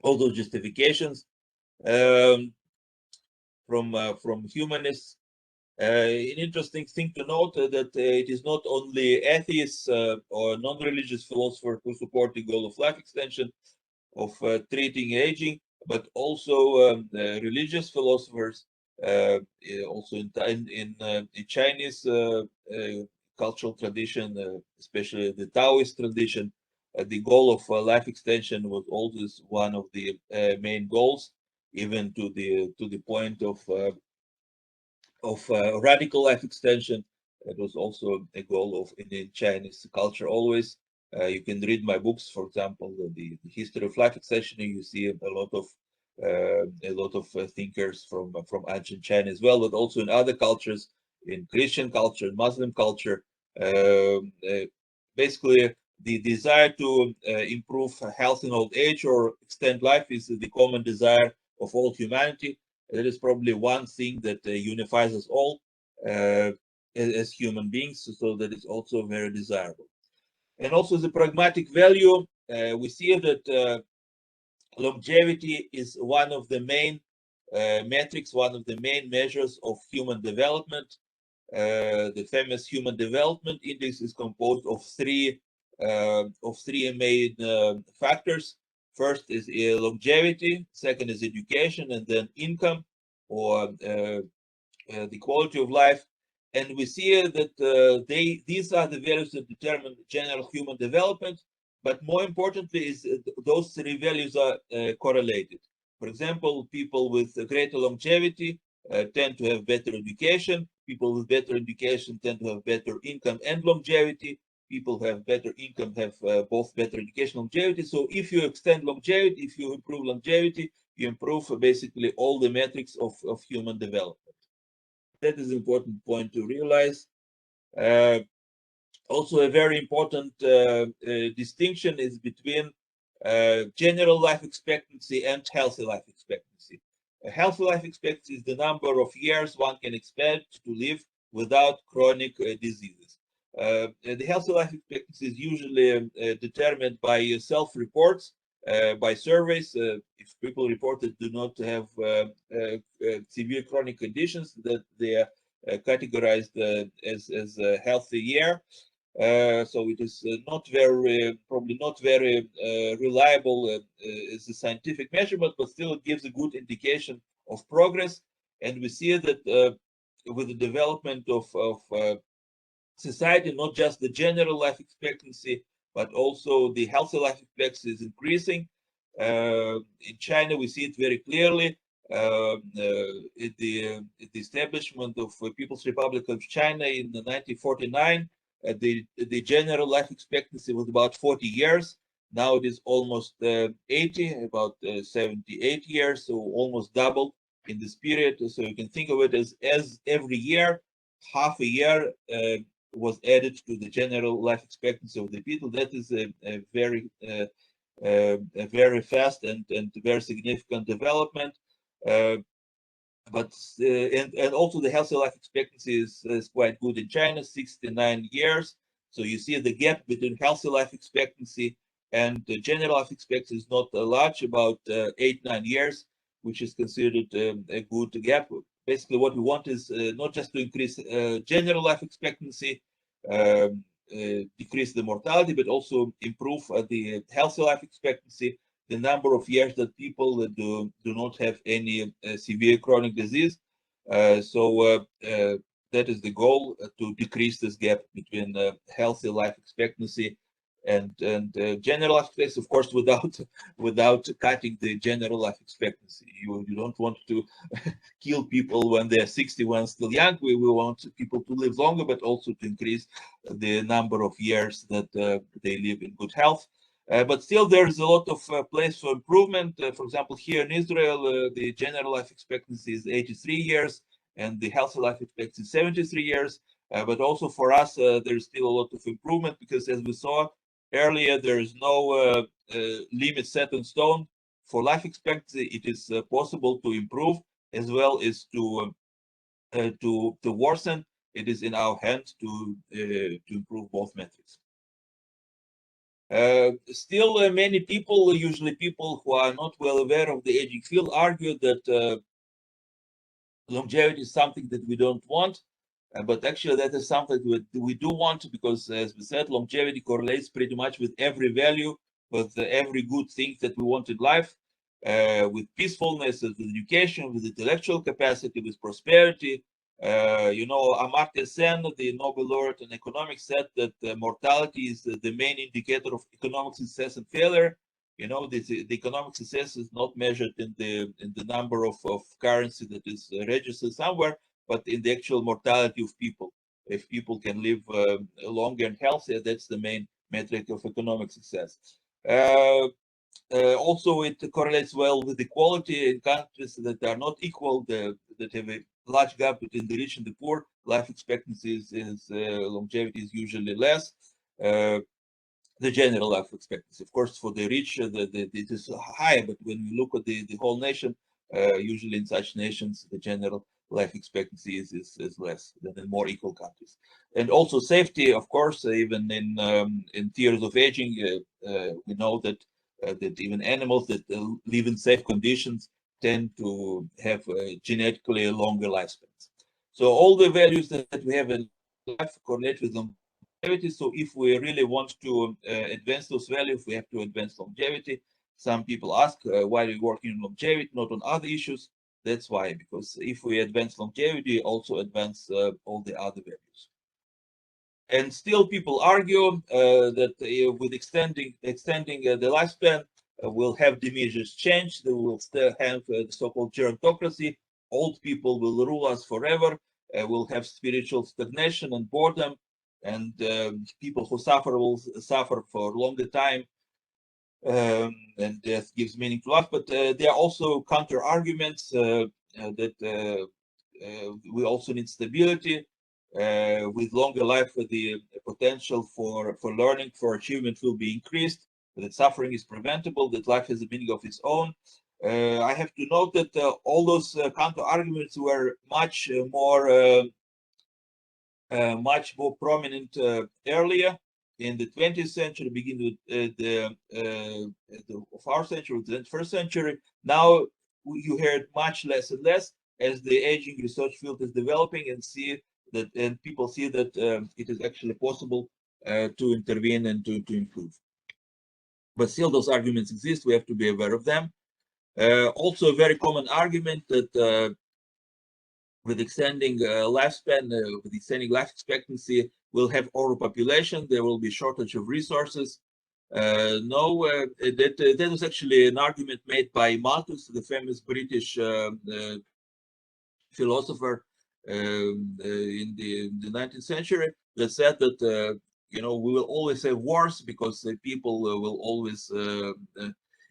those justifications from humanists. An interesting thing to note that it is not only atheists or non-religious philosophers who support the goal of life extension, of treating aging, but also religious philosophers, also in Chinese cultural tradition, especially the Taoist tradition. The goal of life extension was always one of the main goals, even to the point of radical life extension. It was also a goal of in Chinese culture always. You can read my books, for example, the history of life extension. You see a lot of thinkers from ancient China as well, but also in other cultures, in Christian culture, Muslim culture. Basically, the desire to improve health in old age or extend life is the common desire of all humanity. That is probably one thing that unifies us all as human beings, so that is also very desirable. And also the pragmatic value, we see that longevity is one of the main metrics, one of the main measures of human development. The famous Human Development Index is composed of three main factors. First is longevity, second is education, and then income or the quality of life. And we see that these are the values that determine general human development. But more importantly, is those three values are correlated. For example, people with greater longevity tend to have better education. People with better education tend to have better income and longevity. People who have better income have both better education and longevity. So if you extend longevity, if you improve longevity, you improve basically all the metrics of human development. That is an important point to realize. Uh, Also, a very important distinction is between general life expectancy and healthy life expectancy. A healthy life expectancy is the number of years one can expect to live without chronic diseases. The healthy life expectancy is usually determined by self-reports, by surveys. If people report that do not have severe chronic conditions, that they are categorized as a healthy year. So it is probably not very reliable as a scientific measurement, but still it gives a good indication of progress. And we see that with the development of society, not just the general life expectancy, but also the healthy life expectancy is increasing. In China, we see it very clearly. At the establishment of People's Republic of China in 1949, the general life expectancy was about 40 years. Now it is almost 80, about 78 years, so almost doubled in this period. So you can think of it as every year, half a year was added to the general life expectancy of the people. That is a very fast and very significant development. And also the healthy life expectancy is quite good in China, 69 years. So you see the gap between healthy life expectancy and the general life expectancy is not large, about 8-9 years, which is considered a good gap. Basically, what we want is not just to increase general life expectancy, decrease the mortality, but also improve the healthy life expectancy, the number of years that people do not have any severe chronic disease. So that is the goal, to decrease this gap between healthy life expectancy and general life expectancy, of course, without cutting the general life expectancy. You don't want to kill people when they're 60 when still young. We want people to live longer, but also to increase the number of years that they live in good health. But still, there's a lot of place for improvement. For example, here in Israel, the general life expectancy is 83 years, and the healthy life expectancy is 73 years. But also for us, there's still a lot of improvement, because as we saw earlier, there is no limit set in stone for life expectancy. It is possible to improve as well as to worsen. It is in our hands to improve both metrics. Still, many people, usually people who are not well aware of the aging field, argue that longevity is something that we don't want. But actually, that is something that we do want, because, as we said, longevity correlates pretty much with every value, with every good thing that we want in life, with peacefulness, with education, with intellectual capacity, with prosperity. Amartya Sen, the Nobel laureate in economics, said that mortality is the main indicator of economic success and failure. The economic success is not measured in the number of currency that is registered somewhere, but in the actual mortality of people. If people can live longer and healthier, that's the main metric of economic success. Also, it correlates well with equality in countries that are not equal, that have a large gap between the rich and the poor. Life expectancy is longevity is usually less. The general life expectancy, of course, for the rich, it is high. But when we look at the whole nation, usually in such nations, the general life expectancy is less than in more equal countries. And also safety, of course, even in theories of aging, we know that that even animals that live in safe conditions tend to have genetically longer lifespans. So all the values that we have in life correlate with longevity. So if we really want to advance those values, we have to advance longevity. Some people ask why we working on longevity, not on other issues. That's why, because if we advance longevity, also advance all the other values. And still, people argue that with extending the lifespan, we'll have diminished change. They will still have the so-called gerontocracy. Old people will rule us forever. We'll have spiritual stagnation and boredom, and people who suffer will suffer for a longer time. And death gives meaning to life. But there are also counter arguments that we also need stability. With longer life, the potential for learning, for achievement will be increased, that suffering is preventable, that life has a meaning of its own. I have to note that all those counter arguments were much more prominent earlier in the 20th century, beginning with of our century, the 21st century. Now you hear it much less and less as the aging research field is developing, and people see that it is actually possible to intervene and to improve. But still, those arguments exist. We have to be aware of them. Also, a very common argument that with extending lifespan, with extending life expectancy, we'll have overpopulation. There will be shortage of resources. No, that was actually an argument made by Malthus, the famous British philosopher in the 19th century, that said that we will always have wars because people will always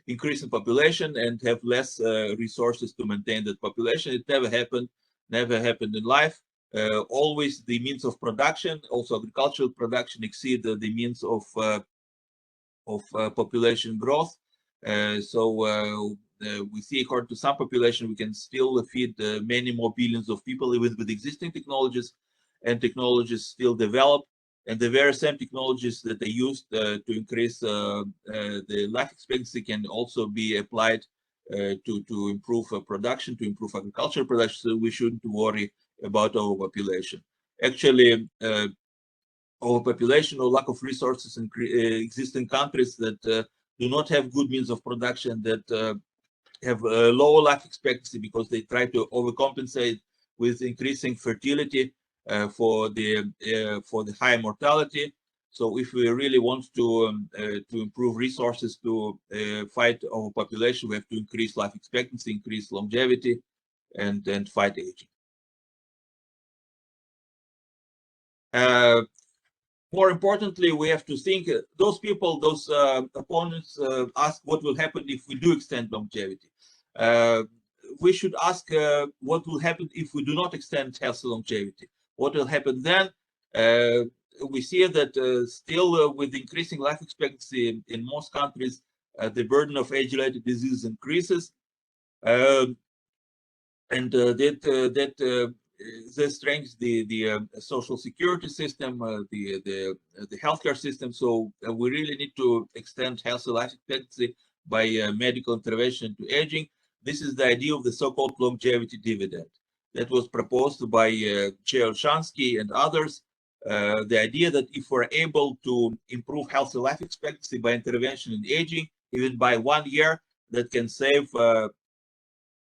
increase in population and have less resources to maintain that population. It never happened in life. Always the means of production, also agricultural production, exceed the means of population growth. We see, according to some population, we can still feed many more billions of people even with existing technologies, and technologies still develop. And the very same technologies that they used to increase the life expectancy can also be applied to improve production, to improve agricultural production. So we shouldn't worry about overpopulation. Actually, overpopulation or lack of resources in existing countries that do not have good means of production, that have a lower life expectancy because they try to overcompensate with increasing fertility for the high mortality. So if we really want to improve resources to fight overpopulation, we have to increase life expectancy, increase longevity, and fight aging. More importantly, we have to think, those people, those opponents ask what will happen if we do extend longevity. We should ask what will happen if we do not extend healthy longevity. What will happen then? We see that still with increasing life expectancy in most countries, the burden of age-related diseases increases. That strengthens the social security system, the healthcare system. So we really need to extend healthy life expectancy by medical intervention to aging. This is the idea of the so-called longevity dividend that was proposed by Geroscience and others. The idea that if we're able to improve healthy life expectancy by intervention in aging, even by 1 year, that can save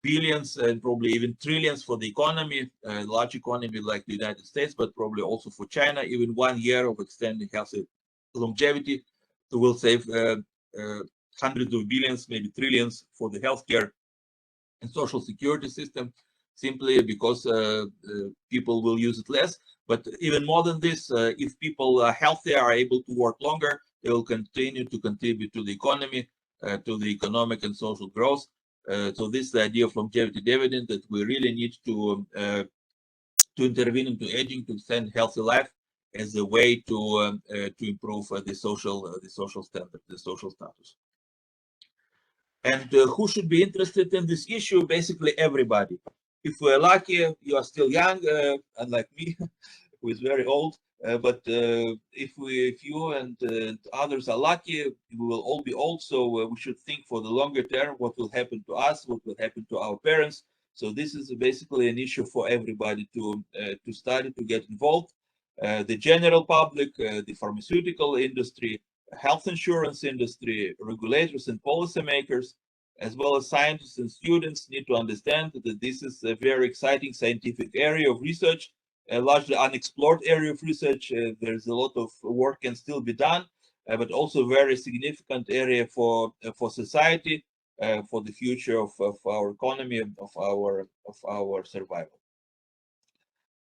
billions and probably even trillions for the economy, a large economy like the United States, but probably also for China. Even 1 year of extending healthy longevity will save hundreds of billions, maybe trillions for the healthcare and social security system, simply because people will use it less. But even more than this, if people are healthy, are able to work longer, they will continue to contribute to the economy, to the economic and social growth. So this is the idea of longevity dividend, that we really need to to intervene into aging, to extend healthy life as a way to improve the social standard, the social status. And who should be interested in this issue? Basically, everybody. If we're lucky, you are still young, unlike me, who is very old. But if you and others are lucky, we will all be old. So we should think for the longer term, what will happen to us, what will happen to our parents. So this is basically an issue for everybody to study, to get involved. The general public, the pharmaceutical industry, health insurance industry, regulators and policymakers, as well as scientists and students need to understand that this is a very exciting scientific area of research, a largely unexplored area of research. There's a lot of work can still be done, but also very significant area for society, for the future of our economy, of our survival.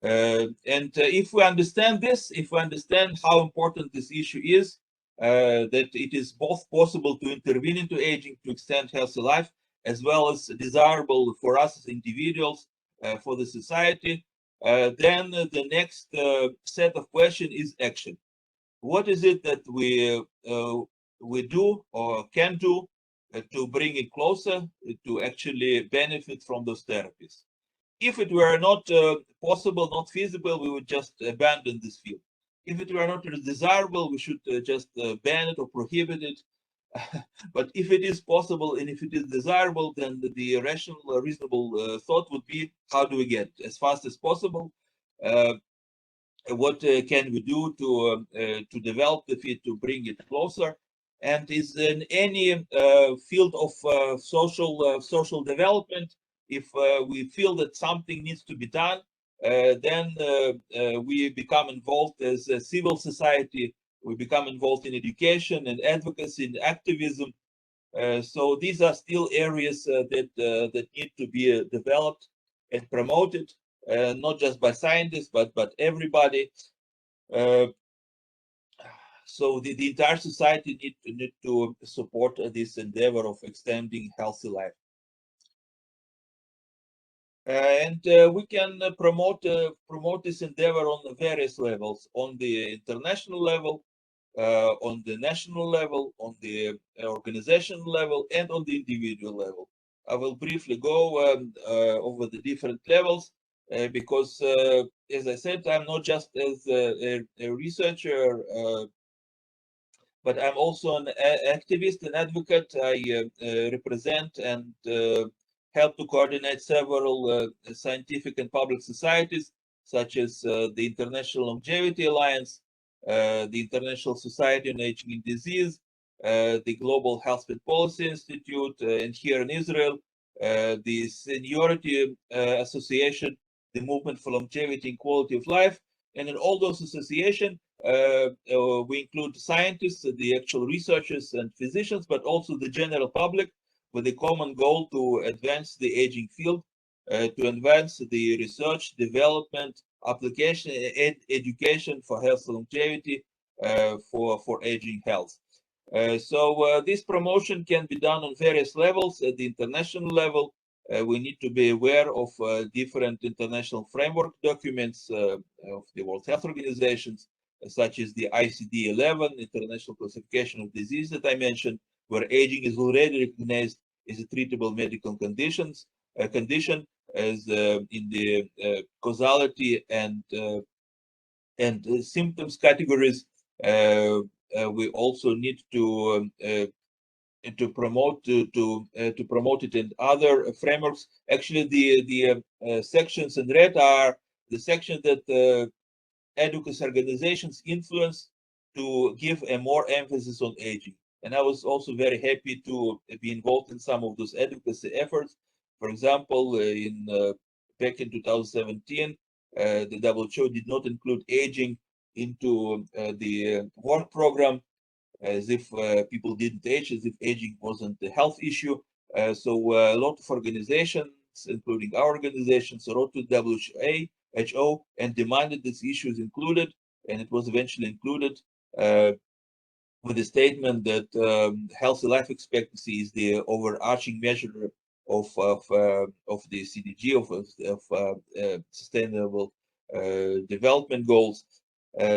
And if we understand this, if we understand how important this issue is, that it is both possible to intervene into aging to extend healthy life, as well as desirable for us as individuals, for the society, then the next set of questions is action. What is it that we do or can do to bring it closer to actually benefit from those therapies? If it were not possible, not feasible, we would just abandon this field. If it were not desirable, we should just ban it or prohibit it. But if it is possible and if it is desirable, then the rational, reasonable thought would be, how do we get as fast as possible? What can we do to develop the field, to bring it closer? And is in any field of social development, if we feel that something needs to be done, then we become involved as a civil society. We become involved in education and advocacy and activism. So these are still areas that need to be developed and promoted, not just by scientists, but everybody. So the entire society need to support this endeavor of extending healthy life. And we can promote this endeavor on various levels, on the international level, on the national level, on the organizational level, and on the individual level. I will briefly go over the different levels because, as I said, I'm not just as a researcher, but I'm also an activist and advocate. I represent and help to coordinate several scientific and public societies, such as the International Longevity Alliance, the International Society on Aging and Disease, the Global Health and Policy Institute, and here in Israel, the Seniority Association, the Movement for Longevity and Quality of Life. And in all those associations, we include scientists, the actual researchers and physicians, but also the general public, with a common goal to advance the aging field, to advance the research, development, application, and education for health and longevity, for aging health. So this promotion can be done on various levels. At the international level, we need to be aware of different international framework documents of the World Health Organizations, such as the ICD-11, International Classification of Disease that I mentioned, where aging is already recognized as a treatable medical condition, as in the causality and symptoms categories. We also need to promote it in other frameworks. Actually, the sections in red are the sections that advocacy organizations influence to give a more emphasis on aging. And I was also very happy to be involved in some of those advocacy efforts. For example, back in 2017, the WHO did not include aging into the work program, as if people didn't age, as if aging wasn't a health issue. So a lot of organizations, including our organizations, wrote to WHO and demanded this issue is included, and it was eventually included with the statement that healthy life expectancy is the overarching measure of the CDG, of sustainable development goals.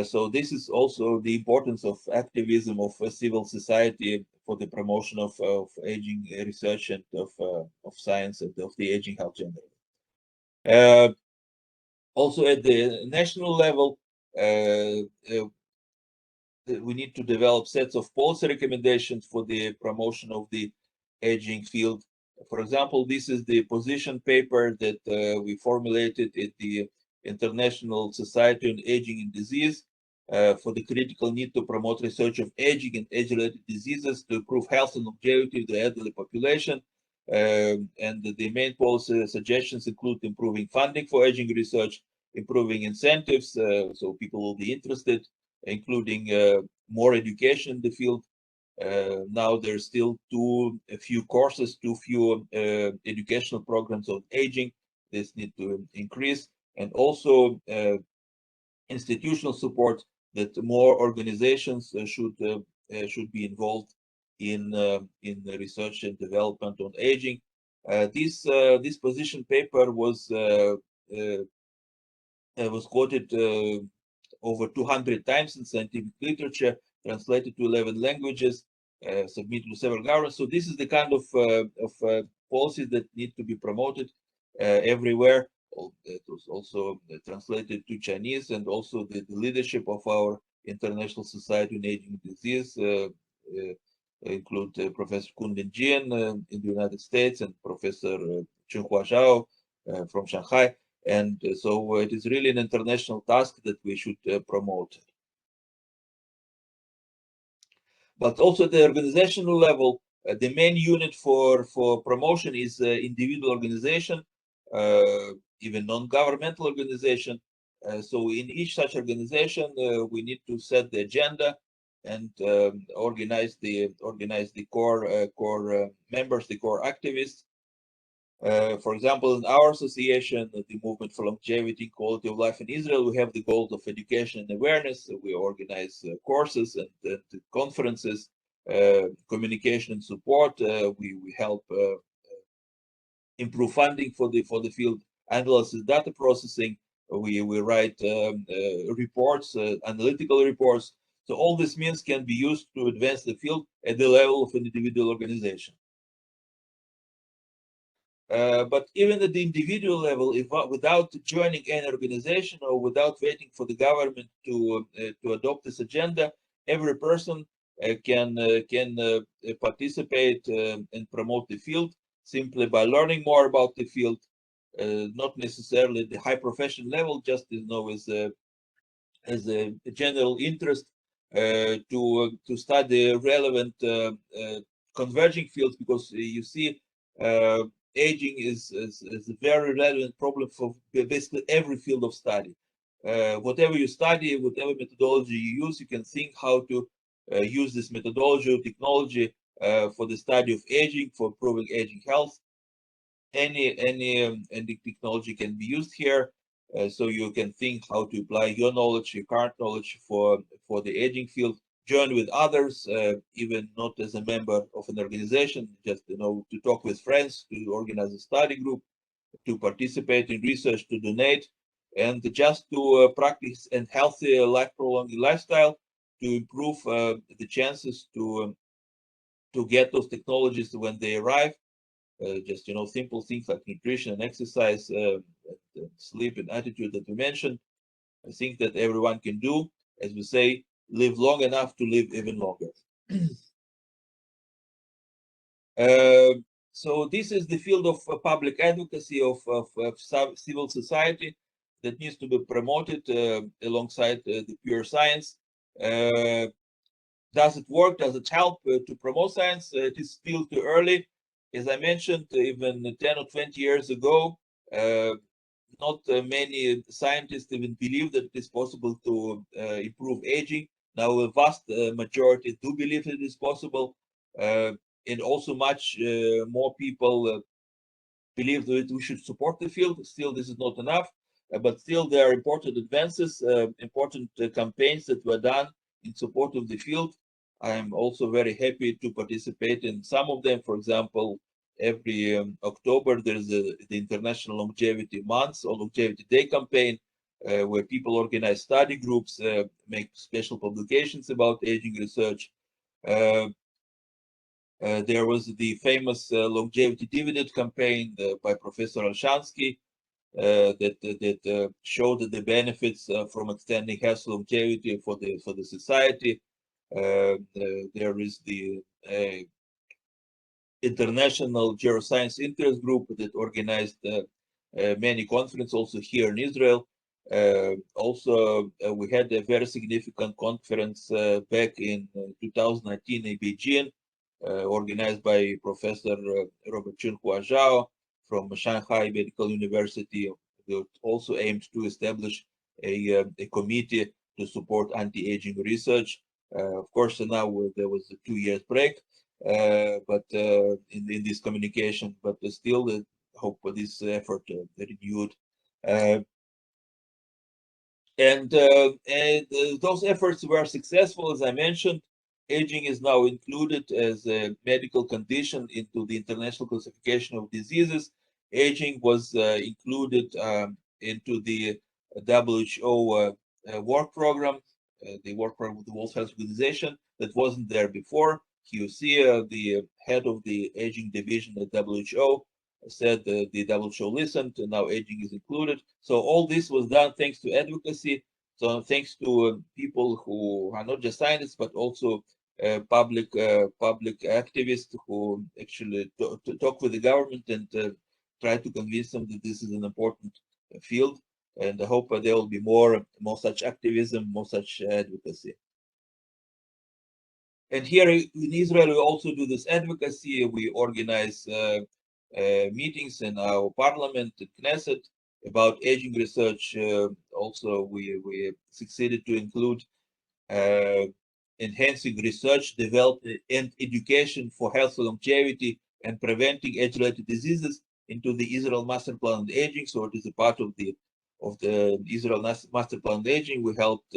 So this is also the importance of activism of civil society for the promotion of aging research and of science and of the aging health generally. Also at the national level, we need to develop sets of policy recommendations for the promotion of the aging field. For example, this is the position paper that we formulated at the International Society on Aging and Disease for the critical need to promote research of aging and age-related diseases to improve health and longevity of the elderly population. And the main policy suggestions include improving funding for aging research, improving incentives so people will be interested, including more education in the field. Now there's still a few courses, too few educational programs on aging. This need to increase, and also institutional support that more organizations should be involved in the research and development on aging. This position paper was quoted over 200 times in scientific literature, translated to 11 languages, submitted to several governments. So this is the kind of policies that need to be promoted everywhere. It was also translated to Chinese, and also the leadership of our International Society on Aging and Disease include Professor Kun Linjian in the United States and Professor Chenhua Zhao from Shanghai. And so it is really an international task that we should promote. But also at the organizational level, the main unit for promotion is individual organization, even non-governmental organization. So in each such organization, we need to set the agenda and organize the core members, the core activists. For example, in our association, the Movement for Longevity and Quality of Life in Israel, we have the goals of education and awareness. We organize courses and conferences, communication and support. We help improve funding for the field, analysis, data processing. We write reports, analytical reports. So all these means can be used to advance the field at the level of an individual organization. But even at the individual level, without joining any organization or without waiting for the government to adopt this agenda, every person can participate and promote the field simply by learning more about the field, not necessarily at the high profession level, just as a general interest to study relevant converging fields, because you see. Aging is a very relevant problem for basically every field of study. Whatever you study, whatever methodology you use, you can think how to use this methodology or technology for the study of aging, for improving aging health. Any technology can be used here, so you can think how to apply your knowledge, your current knowledge for the aging field. Join with others, even not as a member of an organization, just to talk with friends, to organize a study group, to participate in research, to donate, and just to practice a healthy life-prolonging lifestyle, to improve the chances to get those technologies when they arrive. Just simple things like nutrition and exercise, and sleep and attitude that we mentioned. I think that everyone can do, as we say, live long enough to live even longer. So this is the field of public advocacy of civil society that needs to be promoted alongside the pure science. Does it work? Does it help to promote science? It is still too early. As I mentioned, even 10 or 20 years ago, not many scientists even believe that it is possible to improve aging. Now a vast majority do believe it is possible, and also much more people believe that we should support the field. Still, this is not enough, but still there are important advances, important campaigns that were done in support of the field. I'm also very happy to participate in some of them. For example, every October there's the International Longevity Month or Longevity Day campaign. where people organize study groups, make special publications about aging research. There was the famous longevity dividend campaign by Professor Olshansky that showed the benefits from extending health longevity for the society. There is the international Geroscience interest group that organized many conferences also here in Israel. Also, we had a very significant conference back in 2019 in Beijing, organized by Professor Robert Chinhua Zhao from Shanghai Medical University, that also aimed to establish a committee to support anti-aging research. Of course, now there was a 2 years break, but in this communication, but still, hope for this effort renewed. And those efforts were successful, as I mentioned. Aging is now included as a medical condition into the International Classification of Diseases. Aging was included into the WHO work program, the work program of the World Health Organization that wasn't there before. You see the head of the aging division at WHO said the WHO listened, and now aging is included. So all this was done thanks to advocacy. So thanks to people who are not just scientists, but also public activists who actually talk with the government and try to convince them that this is an important field. And I hope there will be more such activism, more such advocacy. And here in Israel, we also do this advocacy. We organize meetings in our parliament, Knesset, about aging research. Also, we succeeded to include enhancing research, development, and education for health longevity and preventing age-related diseases into the Israel Master Plan on Aging. So it is a part of the Israel Master Plan on Aging. We helped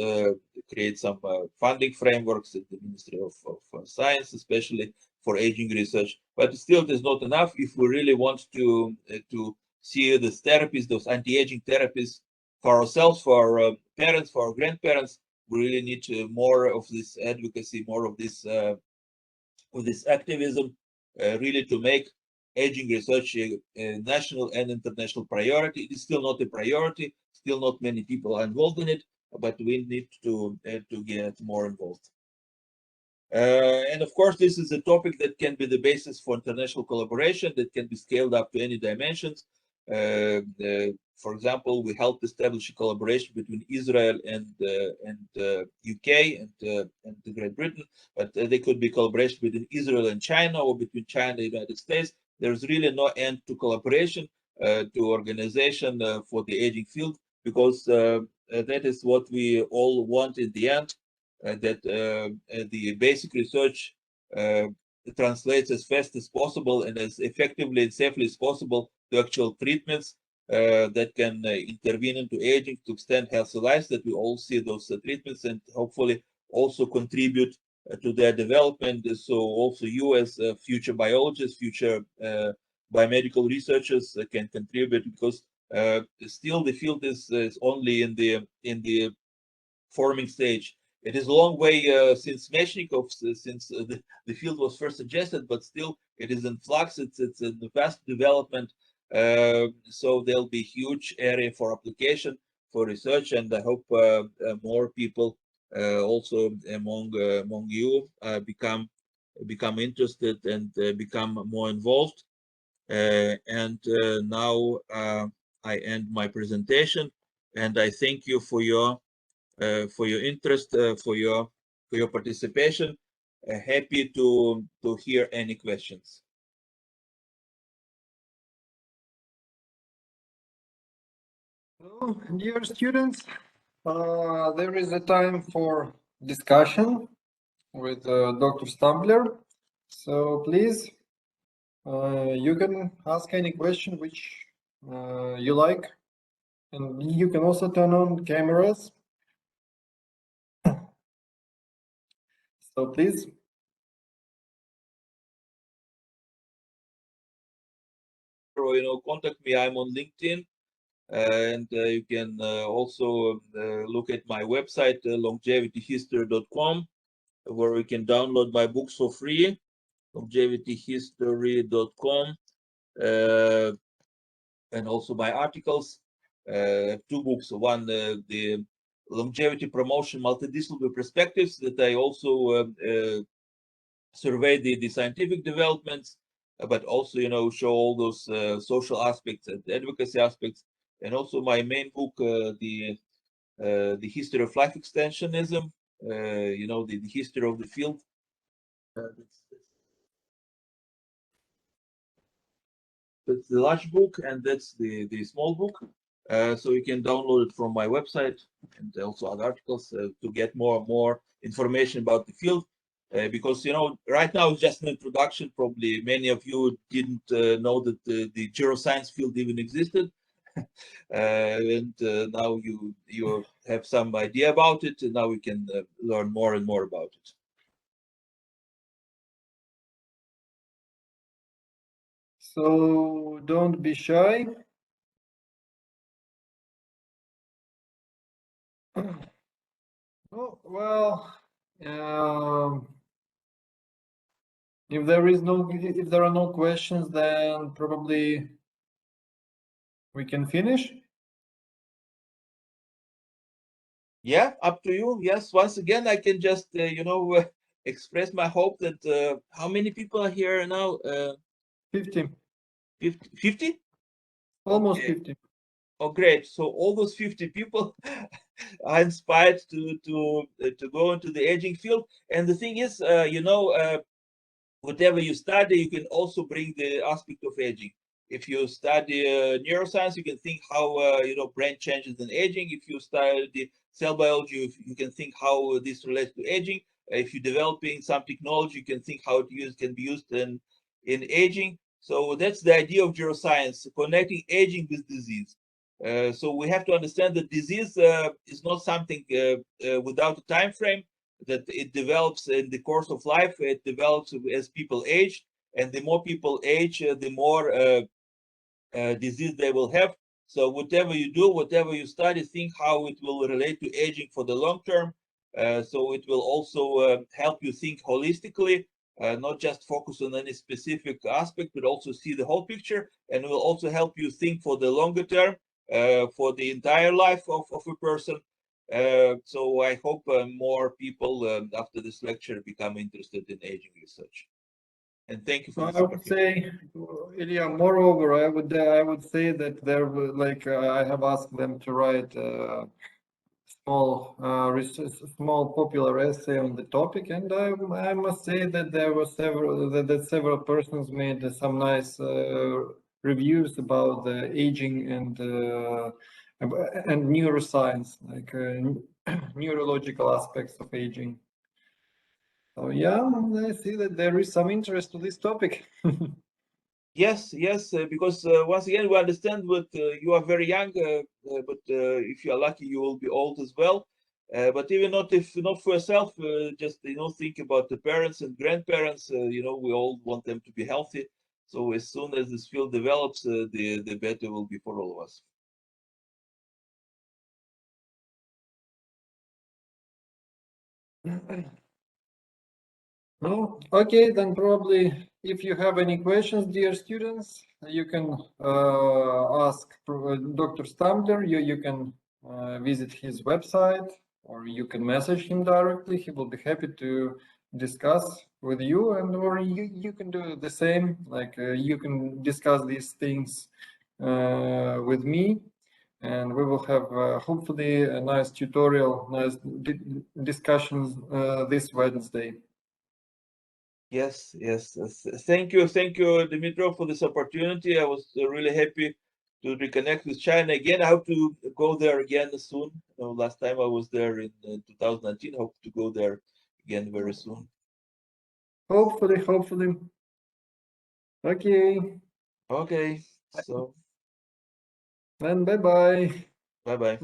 create some funding frameworks at the Ministry of Science, especially for aging research. But still, it is not enough if we really want to see these therapies, those anti-aging therapies, for ourselves, for our parents, for our grandparents. We really need more of this advocacy, more of this activism, really to make aging research a national and international priority. It is still not a priority. Still not many people are involved in it, but we need to get more involved. And of course, this is a topic that can be the basis for international collaboration that can be scaled up to any dimensions. For example, we helped establish a collaboration between Israel and UK and Great Britain, but they could be collaboration between Israel and China or between China and the United States. There's really no end to collaboration, to organization for the aging field, because that is what we all want in the end, that the basic research translates as fast as possible and as effectively and safely as possible to actual treatments that can intervene into aging to extend healthy lives, that we all see those treatments and hopefully also contribute to their development. So also you as future biologists, future biomedical researchers can contribute, because still the field is only in the forming stage. It is a long way since Meshnikov, since the field was first suggested, but still it is in flux. It's in the fast development. So there'll be huge area for application, for research, and I hope more people also among you become interested and become more involved. And now I end my presentation, and I thank you for your interest, for your participation. Happy to hear any questions. So, dear students, there is a time for discussion with Dr. Stumbler. So please, you can ask any question which you like, and you can also turn on cameras. So please. Or, contact me. I'm on LinkedIn. and you can also look at my website, longevityhistory.com, where you can download my books for free, longevityhistory.com, and also my articles. Two books, one, the Longevity Promotion Multidisciplinary Perspectives, that I also survey the scientific developments, but also, show all those social aspects and advocacy aspects. And also my main book, the history of life extensionism, the history of the field. That's the large book, and that's the small book. So you can download it from my website, and also other articles to get more information about the field. Because right now it's just an introduction. Probably many of you didn't know that the geroscience field even existed, and now you have some idea about it, and now we can learn more and more about it. So don't be shy. Oh, well, if there are no questions, then probably we can finish. Yeah, up to you. Yes, once again, I can just express my hope that how many people are here now? 50, 50? almost Okay. 50. Oh, great. So all those 50 people are inspired to go into the aging field. And the thing is, whatever you study, you can also bring the aspect of aging. If you study neuroscience, you can think how brain changes in aging. If you study cell biology, you can think how this relates to aging. If you're developing some technology, you can think how it can be used in aging. So that's the idea of geroscience, connecting aging with disease. So we have to understand that disease is not something without a time frame, that it develops in the course of life. It develops as people age, and the more people age, the more disease they will have. So whatever you do, whatever you study, think how it will relate to aging for the long term. So it will also help you think holistically, not just focus on any specific aspect, but also see the whole picture, and will also help you think for the longer term, for the entire life of a person. So I hope more people after this lecture become interested in aging research. And thank you for this I would opportunity. say, Ilya, moreover, I would say that there were I have asked them to write small popular essay on the topic, and I must say that there were several persons made some nice reviews about the aging and neuroscience, like neurological aspects of aging. So yeah, I see that there is some interest to this topic. Yes, yes, because once again, we understand that you are very young, but if you are lucky, you will be old as well. But even not if not for yourself, just think about the parents and grandparents. We all want them to be healthy. So as soon as this field develops, the better will be for all of us. No? Okay, then probably if you have any questions, dear students, you can ask Dr. Stamler. You can visit his website, or you can message him directly. He will be happy to discuss with you, and or you can do the same. Like you can discuss these things with me, and we will have hopefully a nice tutorial, nice discussions this Wednesday. Yes, yes, yes. Thank you, Dmitro, for this opportunity. I was really happy to reconnect with China again. I hope to go there again soon. Last time I was there in 2019. Hope to go there again very soon. Hopefully. Okay. Okay, so Then bye bye. bye bye.